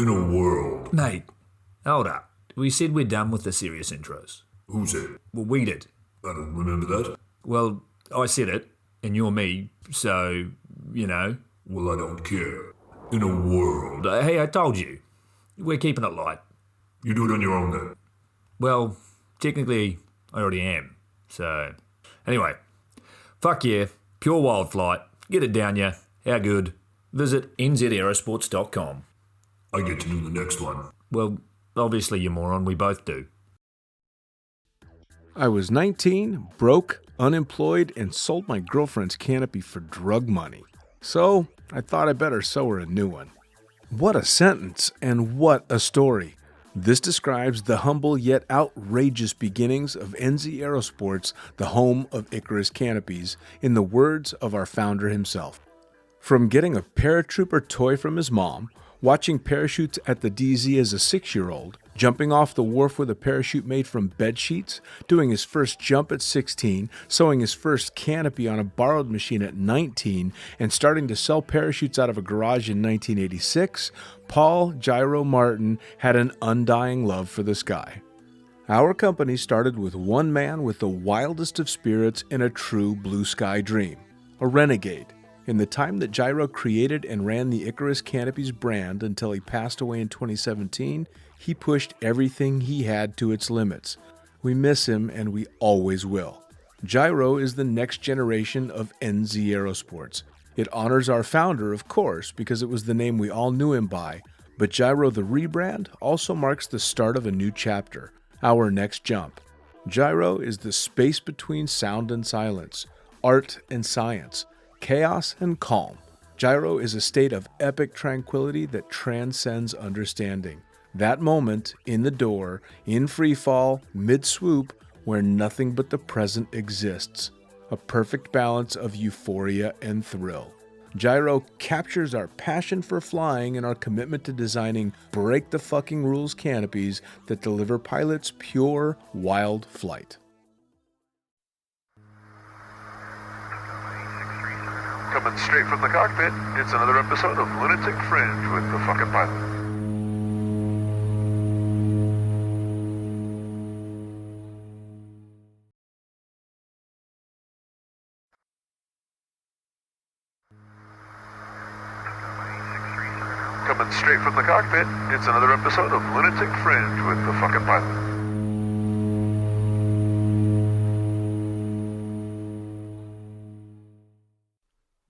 In a world. Mate, hold up. We said we're done with the serious intros. Who said? Well, we did. I don't remember that. Well, I said it, and you're me, so, you know. Well, I don't care. In a world. Hey, I told you. We're keeping it light. You do it on your own then. Well, technically, I already am. So, anyway. Fuck yeah. Pure wild flight. Get it down ya. How good? Visit nzaerosports.com. I get to do the next one. Well, obviously, you moron. We both do. I was 19, broke, unemployed, and sold my girlfriend's canopy for drug money. So, I thought I better sew her a new one. What a sentence, and what a story. This describes the humble yet outrageous beginnings of NZ Aerosports, the home of Icarus canopies, in the words of our founder himself. From getting a paratrooper toy from his mom, watching parachutes at the DZ as a 6-year-old, jumping off the wharf with a parachute made from bed sheets, doing his first jump at 16, sewing his first canopy on a borrowed machine at 19, and starting to sell parachutes out of a garage in 1986, Paul Gyro Martin had an undying love for the sky. Our company started with one man with the wildest of spirits and a true blue sky dream, a renegade. In the time that Gyro created and ran the Icarus Canopies brand until he passed away in 2017, he pushed everything he had to its limits. We miss him, and we always will. Gyro is the next generation of NZ Aerosports. It honors our founder, of course, because it was the name we all knew him by, but Gyro the rebrand also marks the start of a new chapter, our next jump. Gyro is the space between sound and silence, art and science, chaos and calm. Gyro is a state of epic tranquility that transcends understanding. That moment, in the door, in free fall, mid-swoop, where nothing but the present exists. A perfect balance of euphoria and thrill. Gyro captures our passion for flying and our commitment to designing break-the-fucking-rules canopies that deliver pilots pure, wild flight. Coming straight from the cockpit, it's another episode of Lunatic Fringe with the fucking pilot. Coming straight from the cockpit, it's another episode of Lunatic Fringe with the fucking pilot.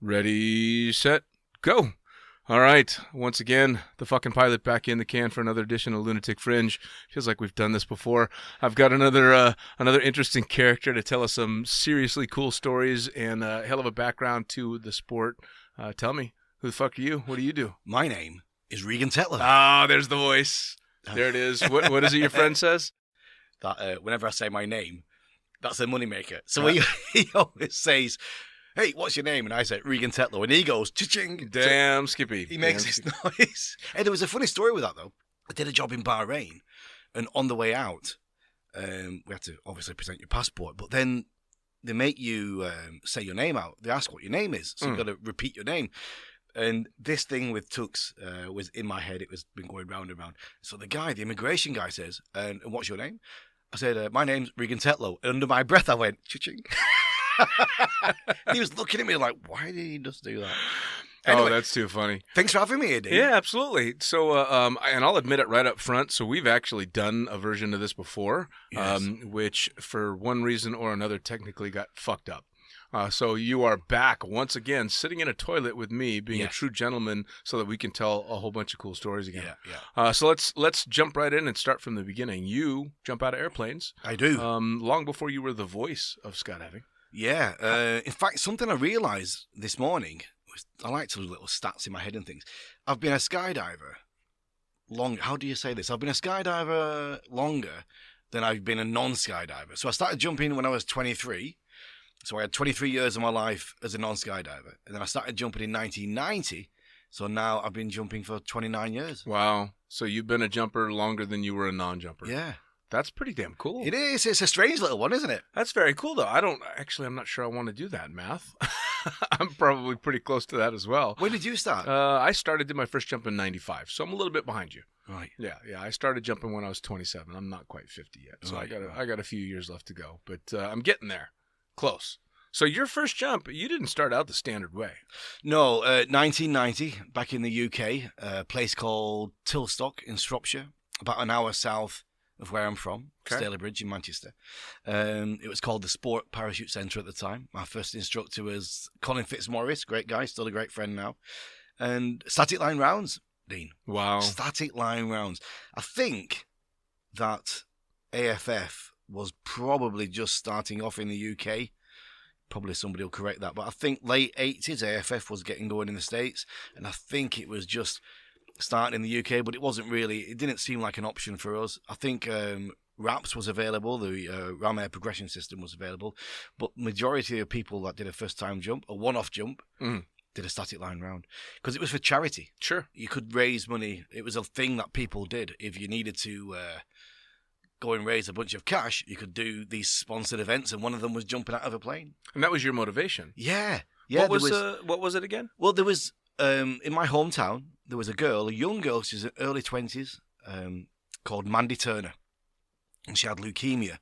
Ready, set, go. All right, once again, the fucking pilot back in the can for another edition of Lunatic Fringe. Feels like we've done this before. I've got another interesting character to tell us some seriously cool stories and a hell of a background to the sport. Tell me, who the fuck are you? What do you do? My name is Regan Tetlow. Ah, there's the voice. There it is. What is it your friend says? That whenever I say my name, that's a moneymaker. So he always says, "Hey, what's your name?" And I said, Regan Tetlow. And he goes, cha-ching. Damn, Skippy. He makes this noise. And there was a funny story with that, though. I did a job in Bahrain. And on the way out, we had to obviously present your passport. But then they make you say your name out. They ask what your name is. So you've got to repeat your name. And this thing with Tux was in my head. It was been going round and round. So the immigration guy says, and what's your name? I said, my name's Regan Tetlow. And under my breath, I went, cha-ching. He was looking at me like, why did he just do that? Anyway, that's too funny. Thanks for having me here, Dave. Yeah, absolutely. So, and I'll admit it right up front. So we've actually done a version of this before, Yes. which for one reason or another technically got fucked up. So you are back once again, sitting in a toilet with me, being a true gentleman, so that we can tell a whole bunch of cool stories again. Yeah. So let's jump right in and start from the beginning. You jump out of airplanes. I do. Long before you were the voice of skydiving. Yeah. In fact, something I realised this morning was I like to do little stats in my head and things. I've been a skydiver how do you say this? I've been a skydiver longer than I've been a non-skydiver. So I started jumping when I was 23. So I had 23 years of my life as a non-skydiver. And then I started jumping in 1990. So now I've been jumping for 29 years. Wow. So you've been a jumper longer than you were a non-jumper. Yeah. That's pretty damn cool. It is. It's a strange little one, isn't it? That's very cool, though. I'm not sure I want to do that math. I'm probably pretty close to that as well. When did you start? I did my first jump in 95, so I'm a little bit behind you. Right. Yeah. I started jumping when I was 27. I'm not quite 50 yet, so Right. I got a few years left to go, but I'm getting there. Close. So your first jump, you didn't start out the standard way. No, 1990, back in the UK, a place called Tilstock in Shropshire, about an hour south of where I'm from, Okay. Stalybridge in Manchester. It was called the Sport Parachute Centre at the time. My first instructor was Colin Fitzmaurice, great guy, still a great friend now. And static line rounds, Dean. Wow. Static line rounds. I think that AFF was probably just starting off in the UK. Probably somebody will correct that, but I think late 80s AFF was getting going in the States, and I think it was just starting in the UK, but it didn't seem like an option for us. I think RAPS was available, the Ram Air Progression System was available, but majority of people that did a first-time jump, a one-off jump, did a static line round, because it was for charity. Sure. You could raise money. It was a thing that people did. If you needed to go and raise a bunch of cash, you could do these sponsored events, and one of them was jumping out of a plane. And that was your motivation. Yeah. What was it again? Well, there was, in my hometown, there was a young girl, she was in early 20s, called Mandy Turner. And she had leukemia.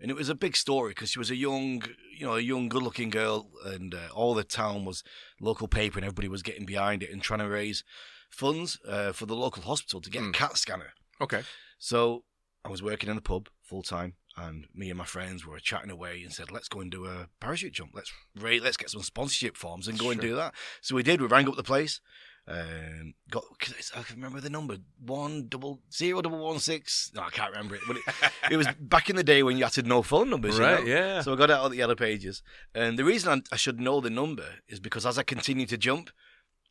And it was a big story because she was a young, good-looking girl, and all the town was local paper, and everybody was getting behind it and trying to raise funds for the local hospital to get a CAT scanner. Okay. So I was working in the pub full-time, and me and my friends were chatting away and said, let's go and do a parachute jump. Let's get some sponsorship forms and go and do that. So we did. We rang up the place. I can remember the number 100116. No, I can't remember it, but it was back in the day when you had to know phone numbers, right? You know? Yeah. So I got out of the yellow pages, and the reason I should know the number is because as I continued to jump,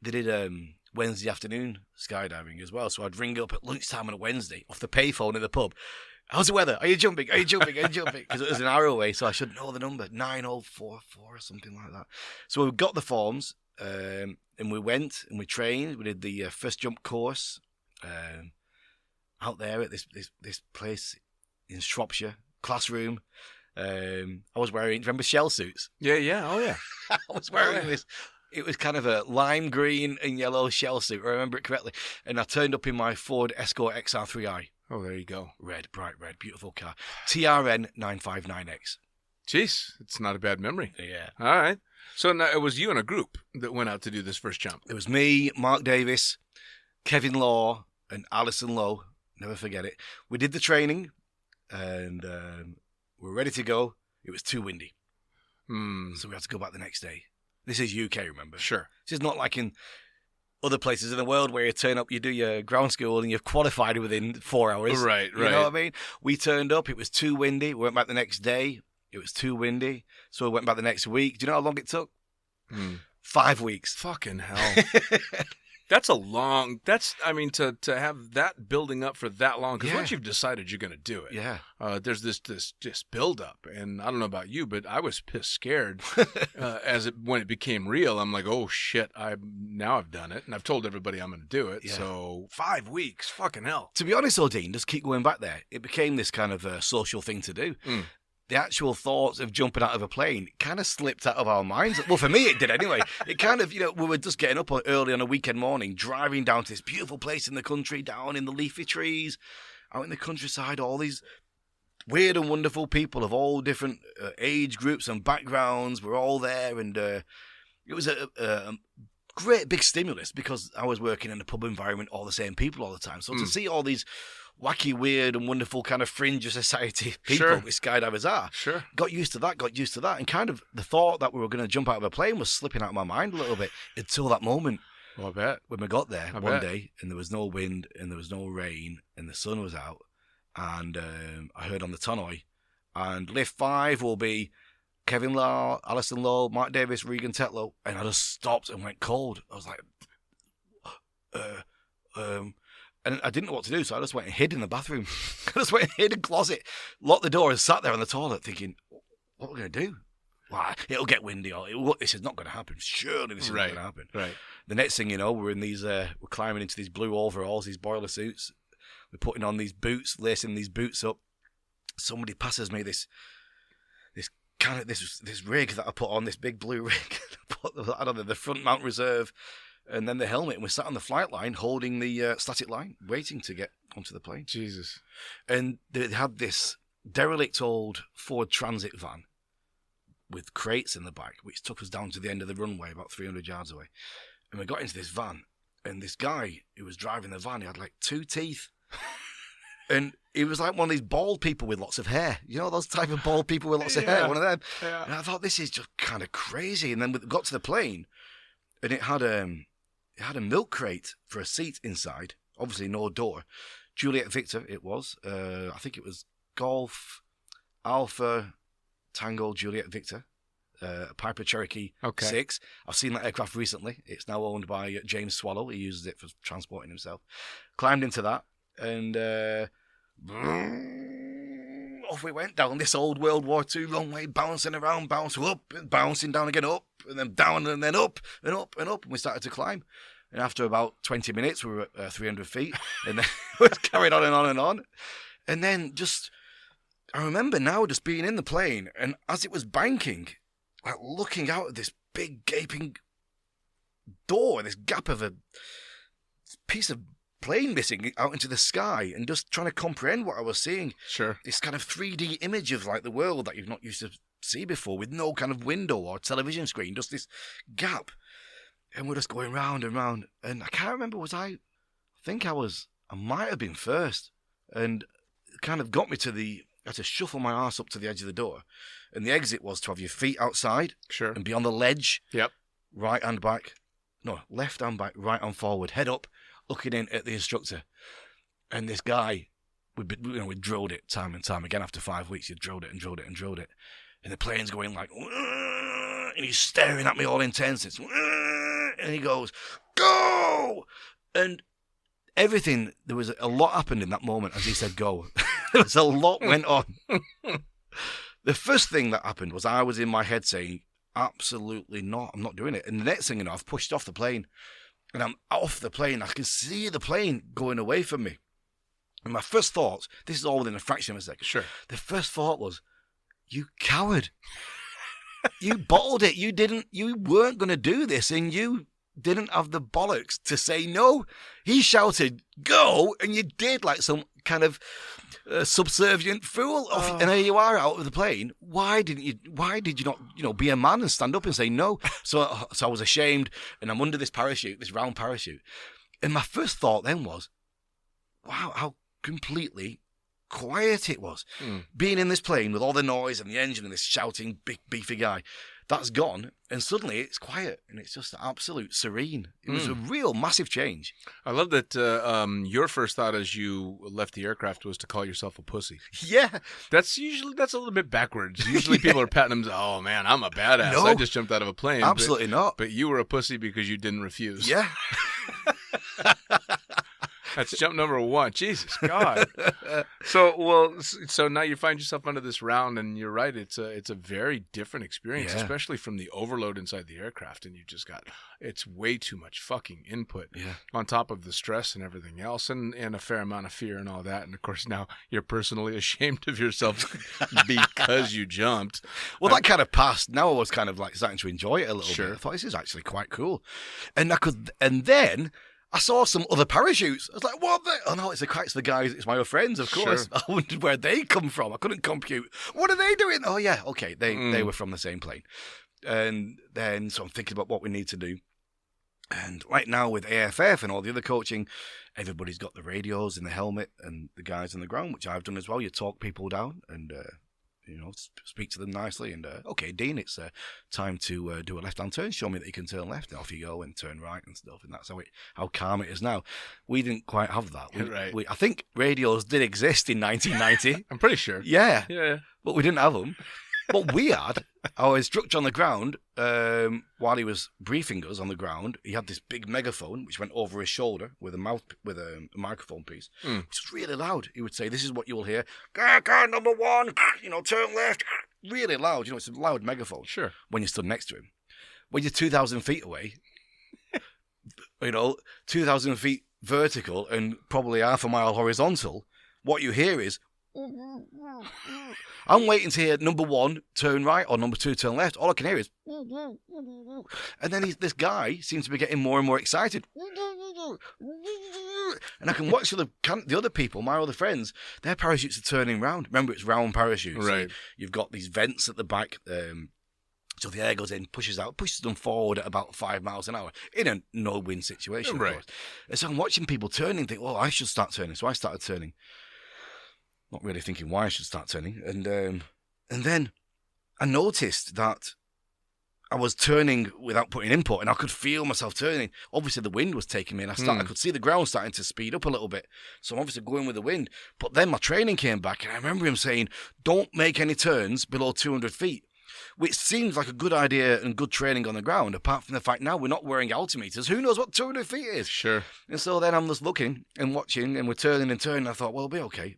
they did Wednesday afternoon skydiving as well. So I'd ring up at lunchtime on a Wednesday off the payphone in the pub. How's the weather? Are you jumping? Are you jumping? Are you jumping? Because it was an hour away, so I should know the number 9044 or something like that. So we got the forms. And we went and we trained. We did the first jump course out there at this place in Shropshire. Classroom. I was wearing, remember shell suits? Yeah. Oh, yeah. I was wearing this. It was kind of a lime green and yellow shell suit, I remember it correctly. And I turned up in my Ford Escort XR3i. Oh, there you go. Red, bright red, beautiful car. TRN 959X. Jeez, it's not a bad memory. Yeah. All right. So now it was you and a group that went out to do this first jump. It was me, Mark Davis, Kevin Law, and Alison Lowe. Never forget it. We did the training, and we were ready to go. It was too windy. So we had to go back the next day. This is UK, remember? Sure. This is not like in other places in the world where you turn up, you do your ground school, and you've qualified within 4 hours. Right. You know what I mean? We turned up. It was too windy. We went back the next day. It was too windy. So we went back the next week. Do you know how long it took? 5 weeks. Fucking hell. That's a long, to have that building up for that long, because once you've decided you're going to do it, there's this just build up. And I don't know about you, but I was pissed scared when it became real. I'm like, oh shit, I've done it. And I've told everybody I'm going to do it. Yeah. So 5 weeks, fucking hell. To be honest, Dean, just keep going back there. It became this kind of social thing to do. The actual thoughts of jumping out of a plane kind of slipped out of our minds. Well, for me, it did anyway. It kind of, we were just getting up early on a weekend morning, driving down to this beautiful place in the country, down in the leafy trees, out in the countryside, all these weird and wonderful people of all different age groups and backgrounds were all there. And it was a great big stimulus because I was working in a pub environment, all the same people all the time. So to see all these wacky, weird, and wonderful kind of fringe of society people with skydivers are. Sure. Got used to that. And kind of the thought that we were going to jump out of a plane was slipping out of my mind a little bit until that moment. Well, I bet. When we got there one day and there was no wind and there was no rain and the sun was out. And I heard on the tannoy, and lift 5 will be Kevin Law, Alison Lowe, Mark Davis, Regan Tetlow. And I just stopped and went cold. I was like, and I didn't know what to do, so I just went and hid in the bathroom. I just went and hid in the closet, locked the door, and sat there on the toilet thinking, what are we going to do? well, it'll get windy, or this is not going to happen. Surely this is not going to happen. Right. The next thing you know, we're in these, we're climbing into these blue overalls, these boiler suits. We're putting on these boots, lacing these boots up. Somebody passes me this rig that I put on, this big blue rig. I don't know, the front mount reserve, and then the helmet. And we sat on the flight line, holding the static line, waiting to get onto the plane. Jesus. And they had this derelict old Ford Transit van with crates in the back, which took us down to the end of the runway, about 300 yards away. And we got into this van, and this guy who was driving the van, he had like 2 teeth. And he was like one of these bald people with lots of hair. You know, those type of bald people with lots of hair, one of them. Yeah. And I thought, this is just kind of crazy. And then we got to the plane, and it had a milk crate for a seat inside. Obviously, no door. Juliet Victor, it was. I think it was Golf Alpha Tango Juliet Victor. Piper Cherokee 6. I've seen that aircraft recently. It's now owned by James Swallow. He uses it for transporting himself. Climbed into that, and off we went down this old World War II runway, bouncing around, bouncing up, bouncing down again, up, and then down, and then up, and up, and up. And we started to climb. And after about 20 minutes, we were at 300 feet, and then it was carried on and on and on. And then I remember now just being in the plane, and as it was banking, like looking out at this big gaping door, this gap of a piece of plane missing out into the sky, and just trying to comprehend what I was seeing. Sure. This kind of 3D image of like the world that you've not used to see before, with no kind of window or television screen, just this gap. And we're just going round and round. And I can't remember, I might have been first. And it kind of got me I had to shuffle my arse up to the edge of the door. And the exit was to have your feet outside. Sure. And be on the ledge. Yep. Left hand back, right hand forward, head up, looking in at the instructor. And this guy, we drilled it time and time again. After 5 weeks, you drilled it and drilled it and drilled it. And the plane's going like, and he's staring at me all intense. It's, and he goes, go! And everything, there was a lot happened in that moment as he said go. There was a lot went on. The first thing that happened was I was in my head saying, absolutely not, I'm not doing it. And the next thing you know, I've pushed off the plane. And I'm off the plane. I can see the plane going away from me. And my first thought, this is all within a fraction of a second. Sure. The first thought was, you coward. You bottled it. You weren't going to do this, and you didn't have the bollocks to say no. He shouted, go, and you did, like some kind of subservient fool. And here you are out of the plane. Why did you not, be a man and stand up and say no? So I was ashamed, and I'm under this parachute, this round parachute. And my first thought then was, wow, how completely quiet it was. Being in this plane with all the noise and the engine and this shouting big beefy guy, that's gone, and suddenly it's quiet, and it's just absolute serene. It was a real massive change. I love that your first thought as you left the aircraft was to call yourself a pussy. Yeah. That's a little bit backwards. Usually people are patting themselves, oh man, I'm a badass. No, I just jumped out of a plane. Absolutely not. But you were a pussy because you didn't refuse. Yeah. That's jump number 1. Jesus God. So now you find yourself under this round, and you're right. It's a very different experience, especially from the overload inside the aircraft, and it's way too much fucking input on top of the stress and everything else, and a fair amount of fear and all that. And of course now you're personally ashamed of yourself because you jumped. Well, that kind of passed. Now I was kind of like starting to enjoy it a little bit. I thought this is actually quite cool, and then I saw some other parachutes. I was like, what? Oh, no, it's the guys. It's my old friends, of course. Sure. I wondered where they come from. I couldn't compute. What are they doing? Oh, yeah, okay. They were from the same plane. And then, so I'm thinking about what we need to do. And right now with AFF and all the other coaching, everybody's got the radios in the helmet and the guys on the ground, which I've done as well. You talk people down and, speak to them nicely. And, okay, Dean, it's time to do a left-hand turn. Show me that you can turn left. And off you go and turn right and stuff. And that's how calm it is now. We didn't quite have that. I think radios did exist in 1990. I'm pretty sure. Yeah. Yeah. But we didn't have them. What we had, our instructor on the ground, while he was briefing us on the ground, he had this big megaphone which went over his shoulder with a microphone piece, which was really loud. He would say, "This is what you will hear: car number 1, turn left." Really loud. It's a loud megaphone. Sure. When you stood next to him, when you're 2,000 feet away, 2,000 feet vertical and probably half a mile horizontal, what you hear is. I'm waiting to hear number 1 turn right or number 2 turn left. All I can hear is, and then this guy seems to be getting more and more excited, and I can watch the other people, my other friends. Their parachutes are turning round. Remember, it's round parachutes. Right. So you've got these vents at the back. So the air goes in, pushes them forward at about 5 miles an hour in a no-win situation. Right. Of course. And so I'm watching people turning, think, well, I should start turning. So I started turning. Not really thinking why I should start turning. And then I noticed that I was turning without putting input, and I could feel myself turning. Obviously, the wind was taking me, and I could see the ground starting to speed up a little bit. So I'm obviously going with the wind. But then my training came back, and I remember him saying, don't make any turns below 200 feet. Which seems like a good idea and good training on the ground, apart from the fact now we're not wearing altimeters. Who knows what 200 feet is? Sure. And so then I'm just looking and watching, and we're turning and turning. I thought, well, we'll be okay.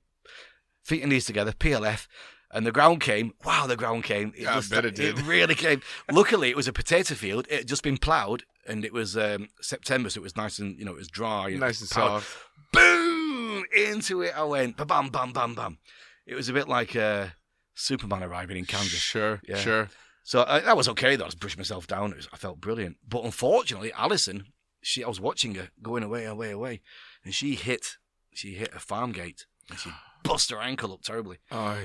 Feet and knees together, PLF, and the ground came. Wow, the ground came. I bet it did. It really came. Luckily, it was a potato field. It had just been ploughed, and it was September, so it was nice and, it was dry. Nice and soft. Boom! Into it I went. Bam, bam, bam, bam. It was a bit like Superman arriving in Kansas. Sure, Yeah. sure. So that was okay, though. I just brushed myself down. I felt brilliant. But unfortunately, Alison, I was watching her going away, and she hit a farm gate, and she bust her ankle up terribly. On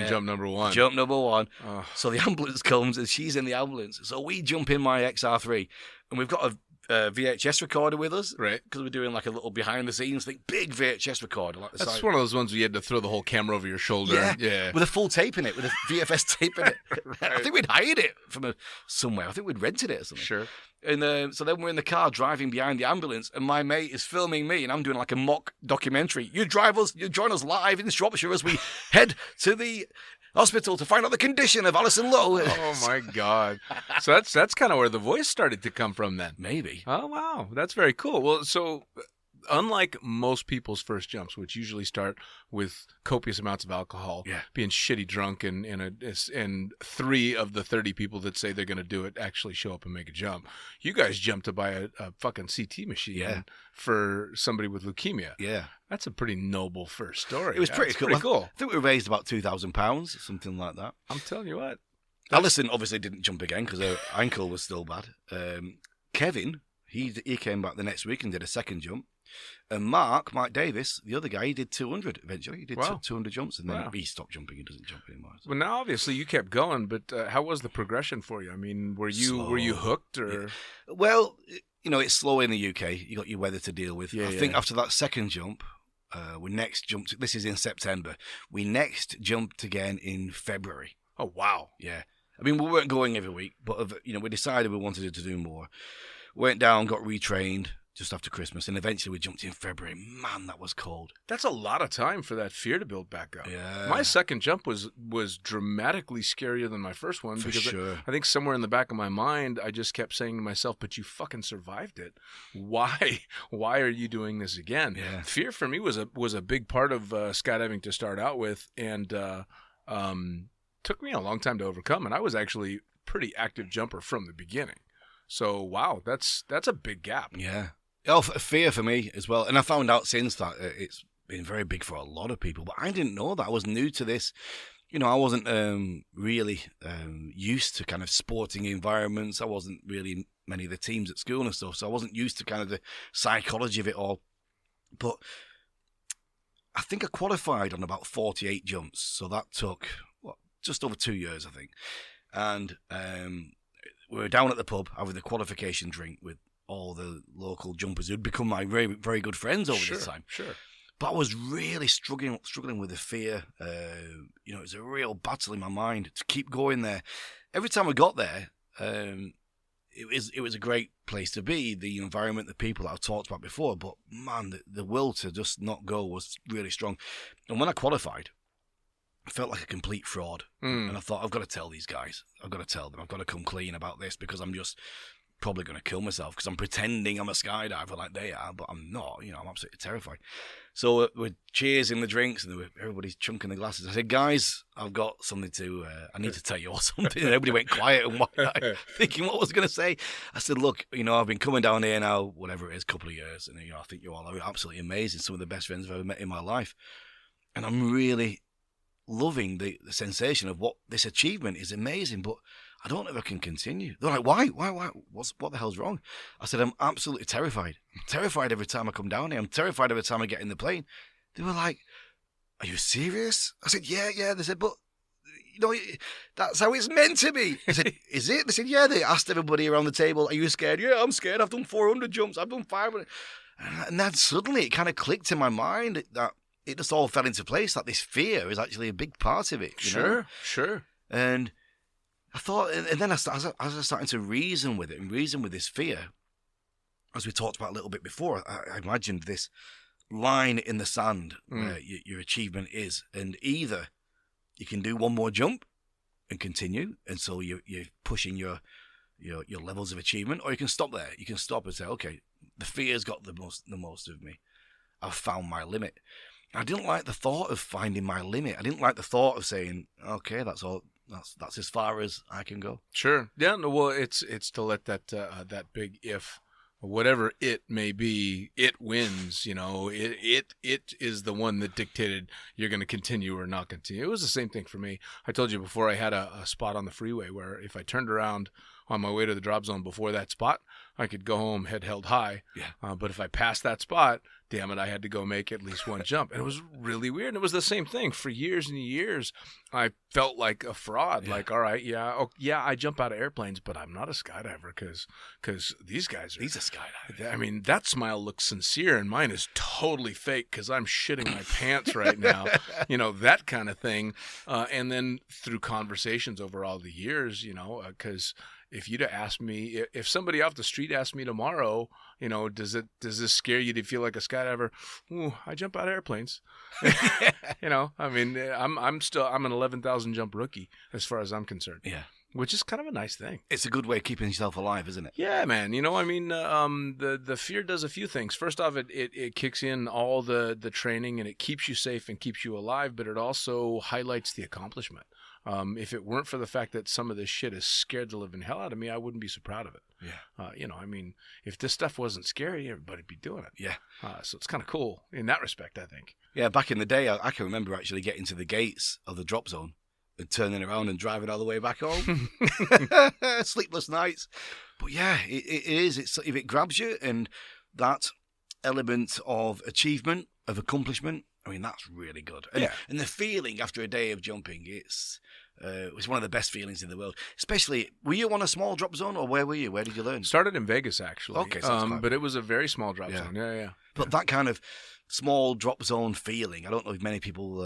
jump number 1. Jump number 1. Oh. So the ambulance comes, and she's in the ambulance. So we jump in my XR3, and we've got a VHS recorder with us, Right. Because we're doing like a little behind-the-scenes thing, big VHS recorder. Like the That's size. one of those ones where you had to throw the whole camera over your shoulder. Yeah, with a full tape in it, with a VFS tape in it. I think we'd hired it from somewhere. I think we'd rented it or something. Sure. And so then we're in the car driving behind the ambulance, and my mate is filming me, and I'm doing like a mock documentary. You join us live in Shropshire as we head to the hospital to find out the condition of Alison Lowe. Oh my God! So that's kind of where the voice started to come from then. Maybe. Oh wow, that's very cool. Well, so unlike most people's first jumps, which usually start with copious amounts of alcohol, being shitty drunk, and 3 of the 30 people that say they're going to do it actually show up and make a jump, you guys jumped to buy a fucking CT machine for somebody with leukemia. Yeah. That's a pretty noble first story. It was pretty cool. Pretty cool. I think we raised about £2,000, something like that. I'm telling you what. Alison obviously didn't jump again because her ankle was still bad. Kevin, he came back the next week and did a second jump. And Mark Davis, the other guy, he did 200 eventually. He did 200 jumps, and then he stopped jumping. He doesn't jump anymore. So. Well, now obviously you kept going, but how was the progression for you? I mean, were you hooked or? Yeah. Well, it's slow in the UK. You got your weather to deal with. I think after that second jump, we next jumped. This is in September. We next jumped again in February. Oh wow! Yeah, I mean we weren't going every week, but we decided we wanted to do more. Went down, got retrained just after Christmas, and eventually we jumped in February. Man, that was cold. That's a lot of time for that fear to build back up. Yeah. My second jump was dramatically scarier than my first one. For because sure. I think somewhere in the back of my mind, I just kept saying to myself, but you fucking survived it. Why are you doing this again? Yeah. Fear for me was a big part of skydiving to start out with, and took me a long time to overcome. And I was actually a pretty active jumper from the beginning. So, wow, that's a big gap. Yeah. Oh, fear for me as well. And I found out since that it's been very big for a lot of people. But I didn't know that. I was new to this. I wasn't really used to kind of sporting environments. I wasn't really in many of the teams at school and stuff. So I wasn't used to kind of the psychology of it all. But I think I qualified on about 48 jumps. So that took just over 2 years, I think. And we were down at the pub having the qualification drink with all the local jumpers who'd become my very, very good friends over this time. Sure. But I was really struggling with the fear. It was a real battle in my mind to keep going there. Every time I got there, it was a great place to be. The environment, the people that I've talked about before. But man, the will to just not go was really strong. And when I qualified, I felt like a complete fraud. And I thought, I've got to tell these guys. I've got to tell them. I've got to come clean about this because I'm just probably going to kill myself because I'm pretending I'm a skydiver like they are, but I'm not. You know, I'm absolutely terrified. So we're cheersing the drinks and everybody's chunking the glasses. I said, guys, I've got something I need to tell you or something. And everybody went quiet and thinking what I was going to say. I said, look, you know, I've been coming down here now, whatever it is, a couple of years. And, you know, I think you all are absolutely amazing. Some of the best friends I've ever met in my life. And I'm really loving the sensation of what this achievement is amazing, but I don't know if I can continue. They're like, why? What the hell's wrong? I said, I'm absolutely terrified. I'm terrified every time I come down here. I'm terrified every time I get in the plane. They were like, are you serious? I said, yeah. They said, but, you know, that's how it's meant to be. I said, is it? They said, yeah. They asked everybody around the table, are you scared? Yeah, I'm scared. I've done 400 jumps. I've done 500. And then suddenly it kind of clicked in my mind that it just all fell into place, that this fear is actually a big part of it. You know? Sure. And I thought, and then as I started to reason with it and reason with this fear, as we talked about a little bit before, I imagined this line in the sand where your achievement is, and either you can do one more jump and continue, and so you're pushing your levels of achievement, or you can stop there. You can stop and say, okay, the fear's got the most of me. I've found my limit. I didn't like the thought of finding my limit. I didn't like the thought of saying, okay, that's all. That's as far as I can go. Sure. Yeah. No, well, it's to let that big if, whatever it may be, it wins. You know, it is the one that dictated you're going to continue or not continue. It was the same thing for me. I told you before, I had a spot on the freeway where if I turned around on my way to the drop zone before that spot, I could go home head held high. Yeah. But if I passed that spot, damn it, I had to go make at least one jump. And it was really weird. And it was the same thing. For years and years, I felt like a fraud. Yeah. Like, all right, I jump out of airplanes, but I'm not a skydiver because these guys are. He's a skydiver. I mean, that smile looks sincere, and mine is totally fake because I'm shitting my pants right now. You know, that kind of thing. And then through conversations over all the years, you know, because if you'd have asked me, if somebody off the street asked me tomorrow, you know, does this scare you to feel like a skydiver? Ooh, I jump out of airplanes. You know, I mean, I'm an 11,000 jump rookie as far as I'm concerned. Yeah. Which is kind of a nice thing. It's a good way of keeping yourself alive, isn't it? Yeah, man. You know, I mean, the fear does a few things. First off, it kicks in all the training and it keeps you safe and keeps you alive, but it also highlights the accomplishment. If it weren't for the fact that some of this shit has scared the living hell out of me, I wouldn't be so proud of it. Yeah. You know, I mean, if this stuff wasn't scary, everybody'd be doing it. Yeah. So it's kind of cool in that respect, I think. Yeah, back in the day, I can remember actually getting to the gates of the drop zone and turning around and driving all the way back home. Sleepless nights. But yeah, it is. It's if it grabs you, and that element of achievement, of accomplishment, I mean, that's really good. And, and the feeling after a day of jumping, it's one of the best feelings in the world. Especially, were you on a small drop zone, or where were you? Where did you learn? Started in Vegas, actually. Okay, so but it was a very small drop zone. Yeah. But that kind of small drop zone feeling, I don't know if many people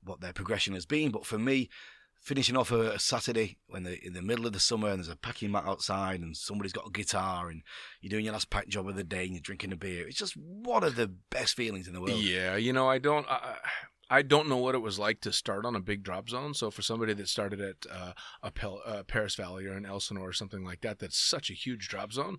what their progression has been, but for me, finishing off a Saturday when they're in the middle of the summer and there's a packing mat outside and somebody's got a guitar and you're doing your last pack job of the day and you're drinking a beer, it's just one of the best feelings in the world. Yeah, you know, I don't know what it was like to start on a big drop zone. So for somebody that started at Paris Valley or an Elsinore or something like that, that's such a huge drop zone.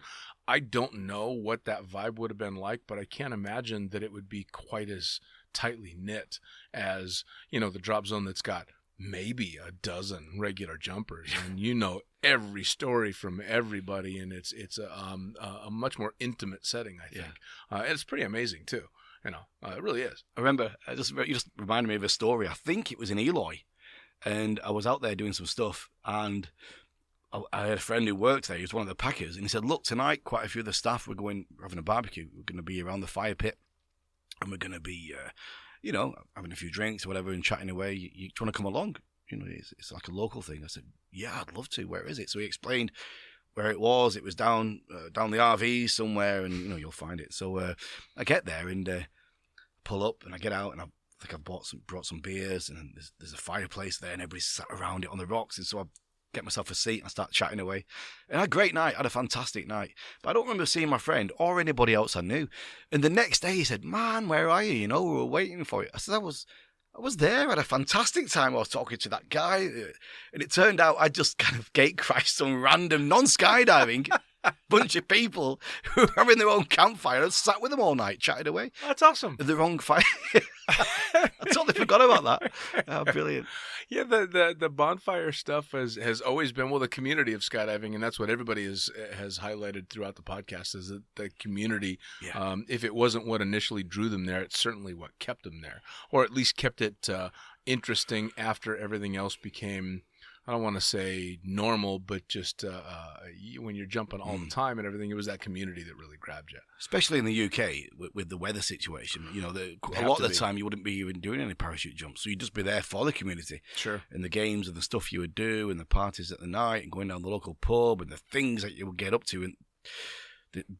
I don't know what that vibe would have been like, but I can't imagine that it would be quite as tightly knit as, you know, the drop zone that's got maybe a dozen regular jumpers, and you know every story from everybody, and it's a much more intimate setting, I think. And it's pretty amazing too. You know, it really is. I remember, you just reminded me of a story. I think it was in Eloy, and I was out there doing some stuff, and I had a friend who worked there. He was one of the packers, and he said, "Look, tonight, quite a few of the staff we're having a barbecue. We're going to be around the fire pit, and we're going to be, you know, having a few drinks or whatever and chatting away. You want to come along? You know, it's like a local thing." I said, "Yeah, I'd love to. Where is it?" So he explained where it was. It was down the RV somewhere, and you know, you'll find it. So I get there and pull up, and I get out, and I think I brought some beers, and there's a fireplace there, and everybody's sat around it on the rocks, and so I get myself a seat and I start chatting away. And I had a great night. I had a fantastic night. But I don't remember seeing my friend or anybody else I knew. And the next day he said, "Man, where are you? You know, we were waiting for you." I said, I was I was there. I had a fantastic time. I was talking to that guy, and it turned out I just kind of gatecrashed some random non-skydiving bunch of people who were having their own campfire and sat with them all night, chatted away. That's awesome. The wrong fire. I totally forgot about that. Oh, brilliant. Yeah, the bonfire stuff has always been, well, the community of skydiving, and that's what everybody has highlighted throughout the podcast, is that the community, if it wasn't what initially drew them there, it's certainly what kept them there, or at least kept it interesting after everything else became, I don't want to say normal, but just when you're jumping all the time and everything, it was that community that really grabbed you. Especially in the UK with the weather situation. You know, a lot of the time you wouldn't be even doing any parachute jumps, so you'd just be there for the community. Sure. And the games and the stuff you would do and the parties at the night and going down the local pub and the things that you would get up to. And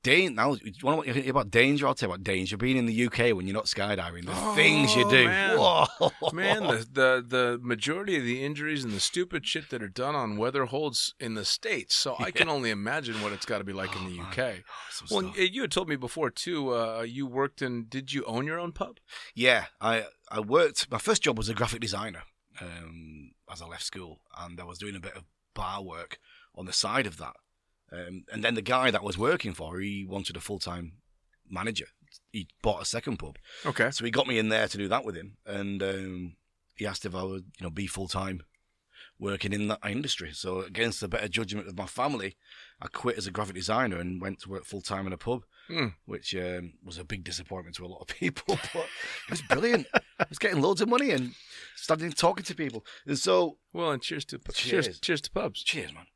now, you want to hear about danger? I'll tell you about danger. Being in the UK when you're not skydiving, the things you do. Man. Whoa. Man, the majority of the injuries and the stupid shit that are done on weather holds in the States. So I can only imagine what it's got to be like in the UK. Well, you had told me before, too, you worked in, did you own your own pub? Yeah, I worked, my first job was a graphic designer as I left school. And I was doing a bit of bar work on the side of that. And then the guy that I was working for, he wanted a full-time manager. He bought a second pub. Okay. So he got me in there to do that with him. And he asked if I would, be full-time working in that industry. So against the better judgment of my family, I quit as a graphic designer and went to work full-time in a pub, which was a big disappointment to a lot of people. But it was brilliant. I was getting loads of money and starting talking to people. And so... Well, and cheers to pubs. Cheers, man.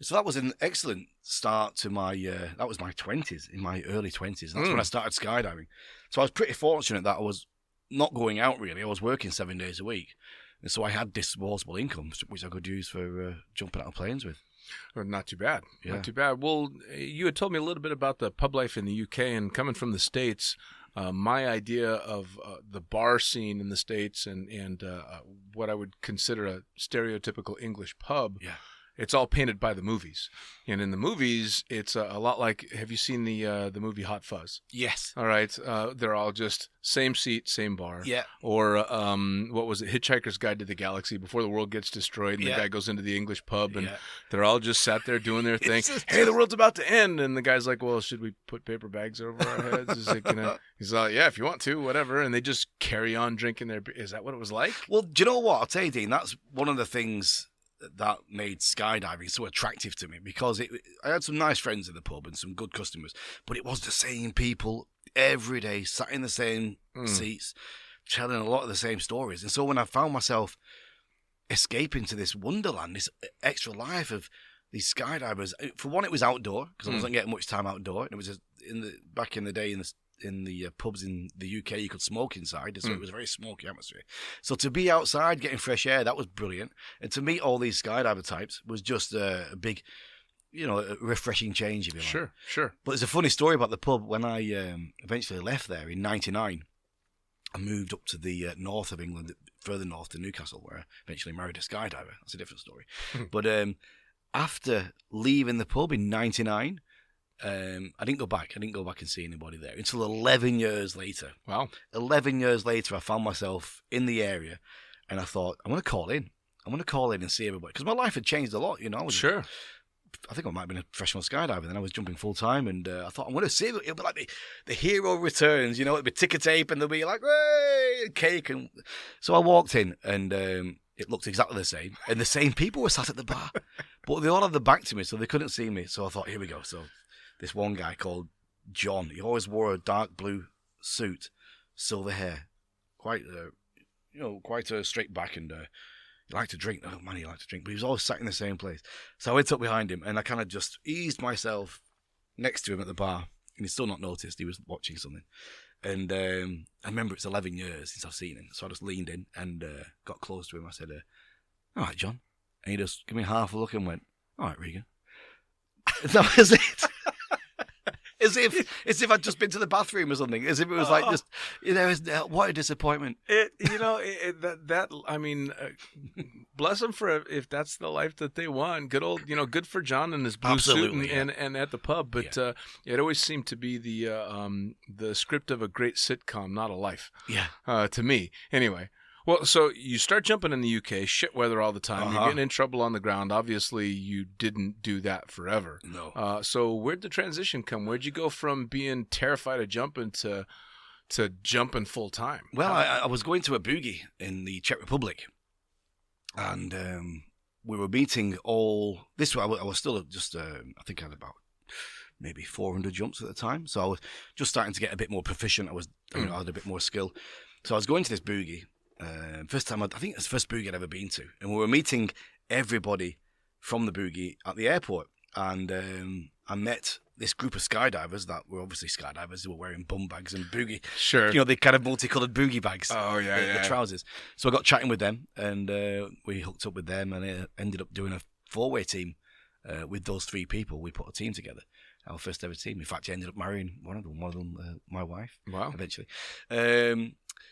So that was an excellent start to my, that was my 20s, in my early 20s. That's when I started skydiving. So I was pretty fortunate that I was not going out really. I was working 7 days a week. And so I had disposable income, which I could use for jumping out of planes with. Well, not too bad. Yeah. Not too bad. Well, you had told me a little bit about the pub life in the UK, and coming from the States, my idea of the bar scene in the States and what I would consider a stereotypical English pub. Yeah. It's all painted by the movies, and in the movies, it's a lot like. Have you seen the movie Hot Fuzz? Yes. All right, they're all just same seat, same bar. Yeah. Or what was it? Hitchhiker's Guide to the Galaxy. Before the world gets destroyed, and the guy goes into the English pub, and they're all just sat there doing their thing. Hey, the world's about to end, and the guy's like, "Well, should we put paper bags over our heads?" He's like, he's like, "Yeah, if you want to, whatever." And they just carry on drinking their. Is that what it was like? Well, do you know what? I'll tell you, Dean, that's one of the things that made skydiving so attractive to me, because I had some nice friends in the pub and some good customers, but it was the same people every day, sat in the same seats, telling a lot of the same stories. And so when I found myself escaping to this wonderland, this extra life of these skydivers, for one, it was outdoor because I wasn't getting much time outdoor. And it was back in the day in the pubs in the UK, you could smoke inside, so it was a very smoky atmosphere. So to be outside getting fresh air, that was brilliant. And to meet all these skydiver types was just a big, a refreshing change, if you like. Sure. But there's a funny story about the pub. When I eventually left there in '99, I moved up to the north of England, further north to Newcastle, where I eventually married a skydiver. That's a different story. But after leaving the pub in '99, I didn't go back. I didn't go back and see anybody there until 11 years later. Wow. 11 years later, I found myself in the area, and I thought, I'm going to call in. and see everybody. Because my life had changed a lot, Sure. I think I might have been a professional skydiver. Then I was jumping full time, and I thought, I'm going to see it. It'll be like the hero returns, it'll be ticker tape, and they'll be like, hey, cake. And so I walked in, and it looked exactly the same. And the same people were sat at the bar. But they all had their back to me, so they couldn't see me. So I thought, here we go. So this one guy called John, he always wore a dark blue suit, silver hair, quite a straight back, and he liked to drink. Oh man, he liked to drink, but he was always sat in the same place. So I went up behind him, and I kind of just eased myself next to him at the bar, and he's still not noticed. He was watching something, and I remember it's 11 years since I've seen him, so I just leaned in and got close to him. I said, "All right, John," and he just gave me half a look and went, "All right, Regan." That was it. As if I'd just been to the bathroom or something. As if it was like just, what a disappointment. Bless them for if that's the life that they want. Good for John and his blue Absolutely, suit and at the pub. But it always seemed to be the script of a great sitcom, not a life. Yeah. To me, anyway. Well, so you start jumping in the UK, shit weather all the time. Uh-huh. You're getting in trouble on the ground. Obviously, you didn't do that forever. No. So where'd the transition come? Where'd you go from being terrified of jumping to jumping full time? Well, I was going to a boogie in the Czech Republic, and we were meeting all this. I was still just, I think I had about maybe 400 jumps at the time, so I was just starting to get a bit more proficient. I had a bit more skill, so I was going to this boogie. First time, I think it's the first boogie I'd ever been to, and we were meeting everybody from the boogie at the airport, and I met this group of skydivers that were obviously skydivers who were wearing bum bags and boogie, Sure. the kind of multicolored boogie bags. Oh, yeah, the trousers. So I got chatting with them, and we hooked up with them, and it ended up doing a 4-way team with those 3 people. We put a team together, our first ever team. In fact, I ended up marrying one of them, my wife. Wow. Eventually.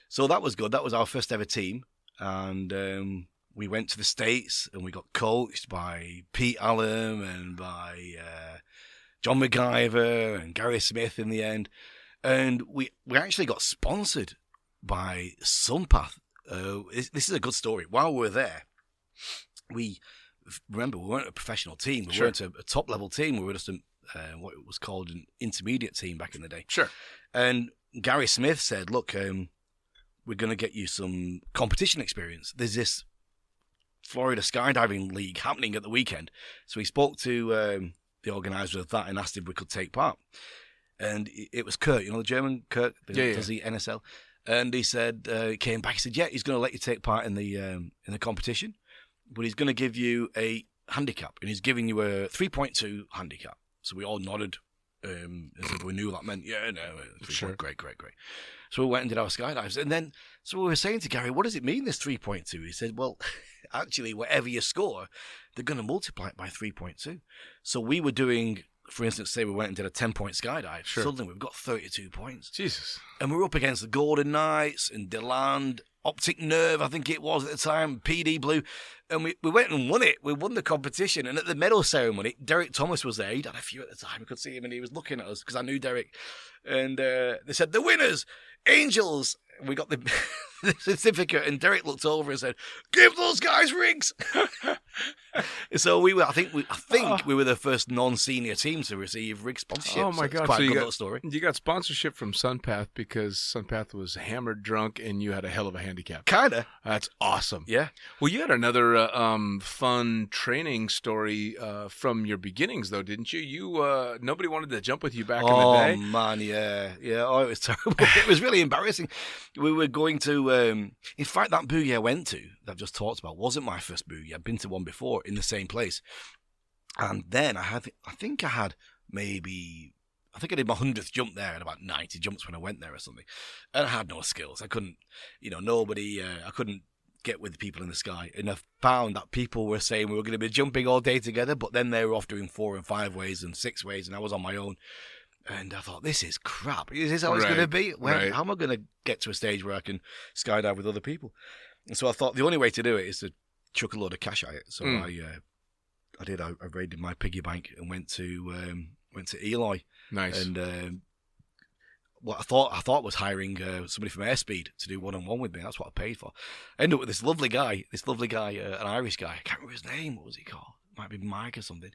So that was good. That was our first ever team, and we went to the States, and we got coached by Pete Allen and by John MacGyver and Gary Smith in the end, and we actually got sponsored by Sunpath. This is a good story. While we were there, we weren't a professional team. We weren't a top level team. We were just what was called an intermediate team back in the day. Sure. And Gary Smith said, "Look, we're going to get you some competition experience. There's this Florida skydiving league happening at the weekend." So he spoke to the organizer of that and asked if we could take part. And it was Kurt, the German Kurt, does the NSL. And he said, he came back, he said, yeah, he's going to let you take part in the competition, but he's going to give you a handicap, and he's giving you a 3.2 handicap. So we all nodded as if we knew what that meant. Yeah, no, sure. Great. So we went and did our skydives. And then, so we were saying to Gary, what does it mean, this 3.2? He said, well, actually, whatever you score, they're going to multiply it by 3.2. So we were doing, for instance, say we went and did a 10-point skydive. Sure. Suddenly we've got 32 points. Jesus. And we're up against the Golden Knights and Deland, Optic Nerve, I think it was at the time, PD Blue. And we went and won it. We won the competition. And at the medal ceremony, Derek Thomas was there. He'd had a few at the time. We could see him, and he was looking at us because I knew Derek. And they said, the winners, Angels. And we got the certificate, and Derek looked over and said, give those guys rigs. So I think we were the first non-senior team to receive rig sponsorship. Oh my God! It's quite so a good little story. You got sponsorship from Sunpath because Sunpath was hammered drunk, and you had a hell of a handicap. Kinda. That's awesome. Yeah. Well, you had another fun training story from your beginnings, though, didn't you? You nobody wanted to jump with you back in the day. Oh man, yeah. Oh, it was terrible. It was really embarrassing. We were going to. In fact, that boogie I went to that I've just talked about wasn't my first boogie. I'd been to one before in the same place, and then I think I did my 100th jump there, and about 90 jumps when I went there or something. And I had no skills. I couldn't, I couldn't get with the people in the sky. And I found that people were saying we were going to be jumping all day together, but then they were off doing 4 and 5 ways and 6 ways, and I was on my own. And I thought, this is crap. Is this how it's going to be? How am I going to get to a stage where I can skydive with other people? And so I thought the only way to do it is to chuck a load of cash at it. So I did. I raided my piggy bank and went to Eloy. Nice. And what I thought was hiring somebody from Airspeed to do one-on-one with me. That's what I paid for. I ended up with this lovely guy, an Irish guy. I can't remember his name. What was he called? Might be Mike or something.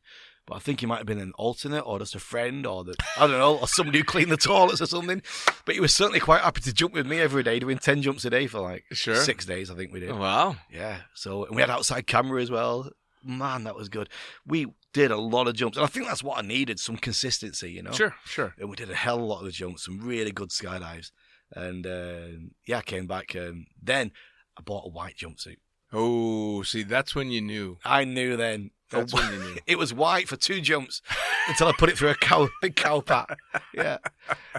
But I think he might have been an alternate or just a friend or I don't know, or somebody who cleaned the toilets or something. But he was certainly quite happy to jump with me every day, doing 10 jumps a day for 6 days, I think we did. Oh, wow. Yeah. So, and we had outside camera as well. Man, that was good. We did a lot of jumps. And I think that's what I needed, some consistency, Sure. And we did a hell of a lot of jumps, some really good skydives. And I came back. Then I bought a white jumpsuit. Oh, see, that's when you knew. I knew then. That's when you knew. It was white for 2 jumps until I put it through a big cow pat. Yeah.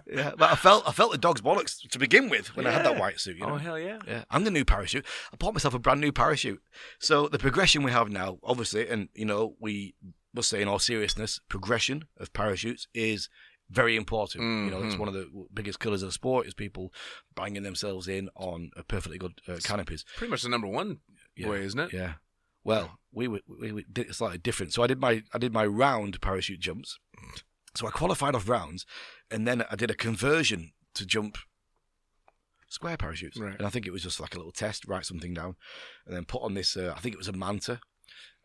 But I felt the dog's bollocks to begin with when I had that white suit. Oh, hell yeah. Yeah. And the new parachute. I bought myself a brand new parachute. So the progression we have now, obviously, and we must say in all seriousness, progression of parachutes is very important. Mm-hmm. It's one of the biggest killers of the sport is people banging themselves in on a perfectly good canopies. Pretty much the number one way, isn't it? Yeah. Well, we did it slightly different. So I did my round parachute jumps. So I qualified off rounds, and then I did a conversion to jump square parachutes. Right. And I think it was just like a little test, write something down, and then put on this. I think it was a Manta,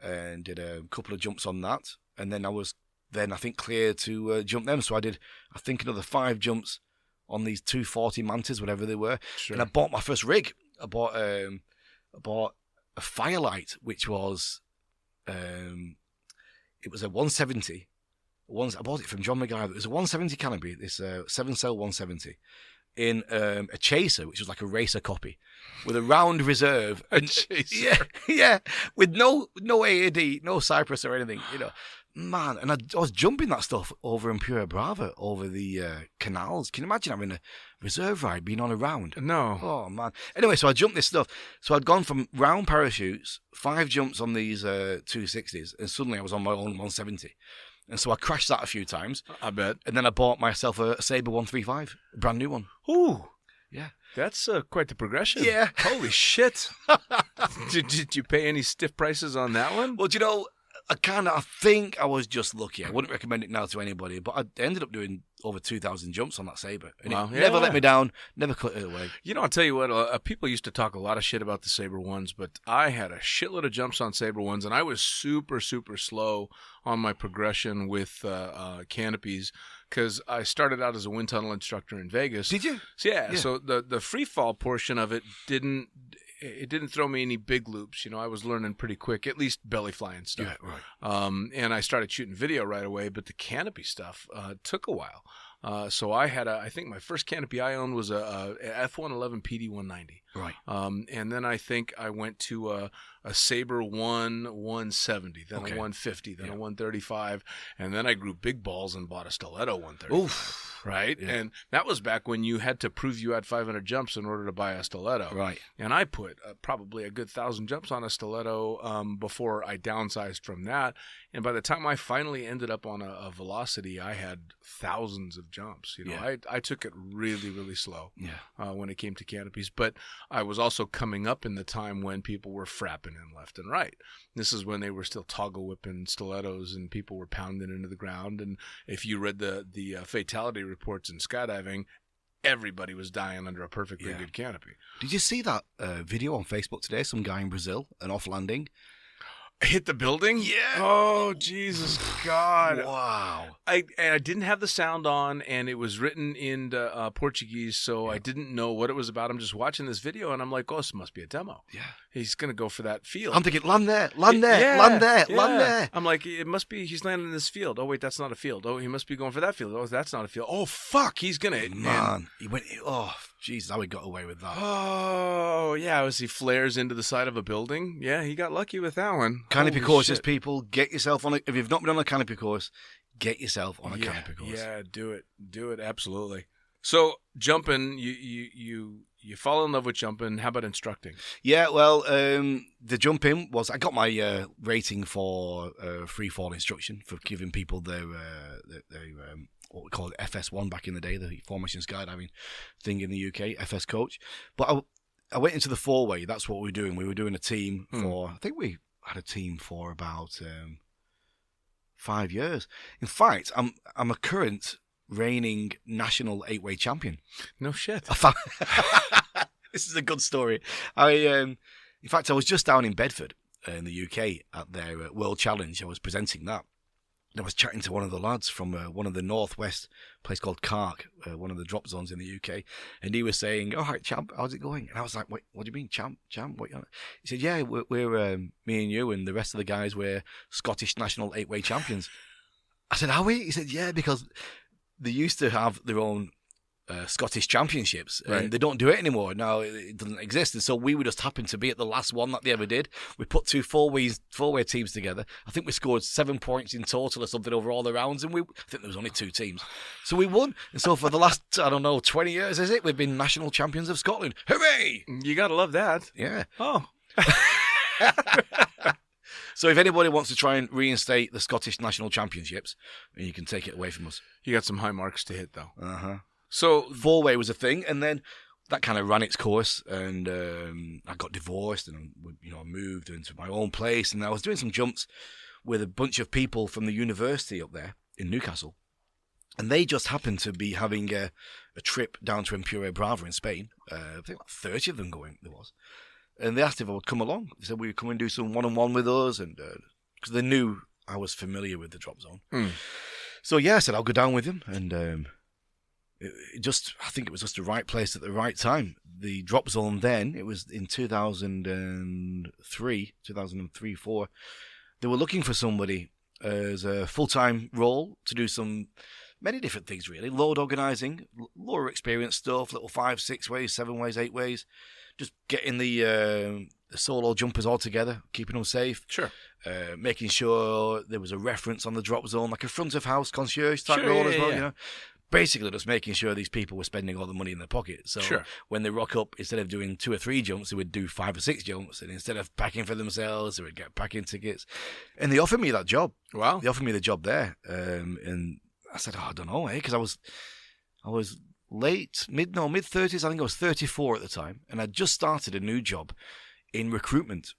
and did a couple of jumps on that, and then I think cleared to jump them. So I did, I think, another 5 jumps on these 240 Mantas, whatever they were. Sure. And I bought my first rig. I bought a Firelight, which was it was a 170. I bought it from John McGuire. It was a 170 canopy, this 7-cell 170, in a chaser, which was like a racer copy, with a round reserve. A chaser. Yeah, with no AAD, no Cypress or anything, Man, and I was jumping that stuff over Emporia Brava, over the canals. Can you imagine having a reserve ride being on a round? No. Oh, man. Anyway, so I jumped this stuff. So I'd gone from round parachutes, 5 jumps on these 260s, and suddenly I was on my own 170. And so I crashed that a few times. I bet. And then I bought myself a Sabre 135, a brand new one. Ooh. Yeah. That's quite the progression. Yeah. Holy shit. Did you pay any stiff prices on that one? Well, I think I was just lucky. I wouldn't recommend it now to anybody, but I ended up doing over 2,000 jumps on that Sabre. And Wow. it never let me down, never cut it away. I'll tell you what, people used to talk a lot of shit about the Sabre ones, but I had a shitload of jumps on Sabre ones, and I was super, super slow on my progression with canopies, because I started out as a wind tunnel instructor in Vegas. Did you? So, yeah. So the free fall portion of it didn't throw me any big loops. I was learning pretty quick, at least belly flying stuff. Yeah, right. And I started shooting video right away, but the canopy stuff took a while. So I had I think my first canopy I owned was a F111 PD190. Right. And then I think I went to a Sabre 170, then a 150, then a 135, and then I grew big balls and bought a Stiletto 135. Oof. Right? Yeah. And that was back when you had to prove you had 500 jumps in order to buy a Stiletto. Right. And I put probably a good 1,000 jumps on a Stiletto before I downsized from that. And by the time I finally ended up on a Velocity, I had thousands of jumps. I took it really, really slow when it came to canopies. But I was also coming up in the time when people were frapping in left and right. This is when they were still toggle whipping stilettos and people were pounding into the ground. And if you read the fatality reports in skydiving, everybody was dying under a perfectly good canopy. Did you see that video on Facebook today? Some guy in Brazil, an off landing. Hit the building? Yeah. Oh, Jesus God. Wow. I didn't have the sound on, and it was written in Portuguese, so I didn't know what it was about. I'm just watching this video, and I'm like, oh, this must be a demo. Yeah. He's going to go for that field. I'm thinking, land there, land there. I'm like, it must be, he's landing in this field. Oh, wait, that's not a field. Oh, he must be going for that field. Oh, that's not a field. Oh, fuck, he's going to. Man, he went, oh, Jesus, how he got away with that. Oh, yeah, as he flares into the side of a building. Yeah, he got lucky with that one. Canopy Holy courses, shit. people, get yourself on if you've not been on a canopy course, get yourself on a canopy course. Yeah, do it, absolutely. So jumping, you fall in love with jumping. How about instructing? Yeah, well, the jumping was, I got my rating for free fall instruction for giving people their what we called FS1 back in the day, the formation skydiving thing in the UK, FS coach. But I went into the 4-way. That's what we were doing. We were doing a team for, I think we had a team for about 5 years. In fact, I'm a current reigning national 8-way champion. No shit. This is a good story. In fact, I was just down in Bedford in the UK at their World Challenge. I was presenting that. I was chatting to one of the lads from one of the northwest place called Cark, one of the drop zones in the UK, and he was saying, "All right, champ, how's it going?" And I was like, "Wait, what do you mean, champ? What you on?" He said, "Yeah, we're me and you and the rest of the guys. We're Scottish national 8-way champions." I said, "Are we?" He said, "Yeah, because they used to have their own Scottish championships, and they don't do it anymore. Now it doesn't exist, and so we would just happen to be at the last one that they ever did. We put 2 4-way teams together. I think we scored 7 points in total or something over all the rounds, and I think there was only 2 teams, so we won. And so for the last 20 years, is it? We've been national champions of Scotland. Hooray! You gotta love that. Yeah. Oh. So if anybody wants to try and reinstate the Scottish national championships, you can take it away from us. You got some high marks to hit, though. So 4-way was a thing, and then that kind of ran its course, and I got divorced, and I moved into my own place, and I was doing some jumps with a bunch of people from the university up there in Newcastle, And they just happened to be having a trip down to Emporia Brava in Spain. I think like 30 of them going, there was. And they asked if I would come along. They said, will you come and do some one-on-one with us? And because they knew I was familiar with the drop zone. So yeah, I said, I'll go down with them. And I think it was just the right place at the right time. The drop zone then, it was in 2003, 4, they were looking for somebody as a full-time role to do many different things, really. Load organising, lower experience stuff, little 5, 6 ways, 7 ways, 8 ways. Just getting the solo jumpers all together, keeping them safe. Sure. Making sure there was a reference on the drop zone, like a front-of-house concierge type role as well, you know. Basically, just making sure these people were spending all the money in their pocket. So when they rock up, instead of doing 2 or 3 jumps, they would do 5 or 6 jumps. And instead of packing for themselves, they would get packing tickets. And they offered me that job. Wow. They offered me the job there. And I said, I don't know, because I was mid-30s. I think I was 34 at the time. And I'd just started a new job in recruitment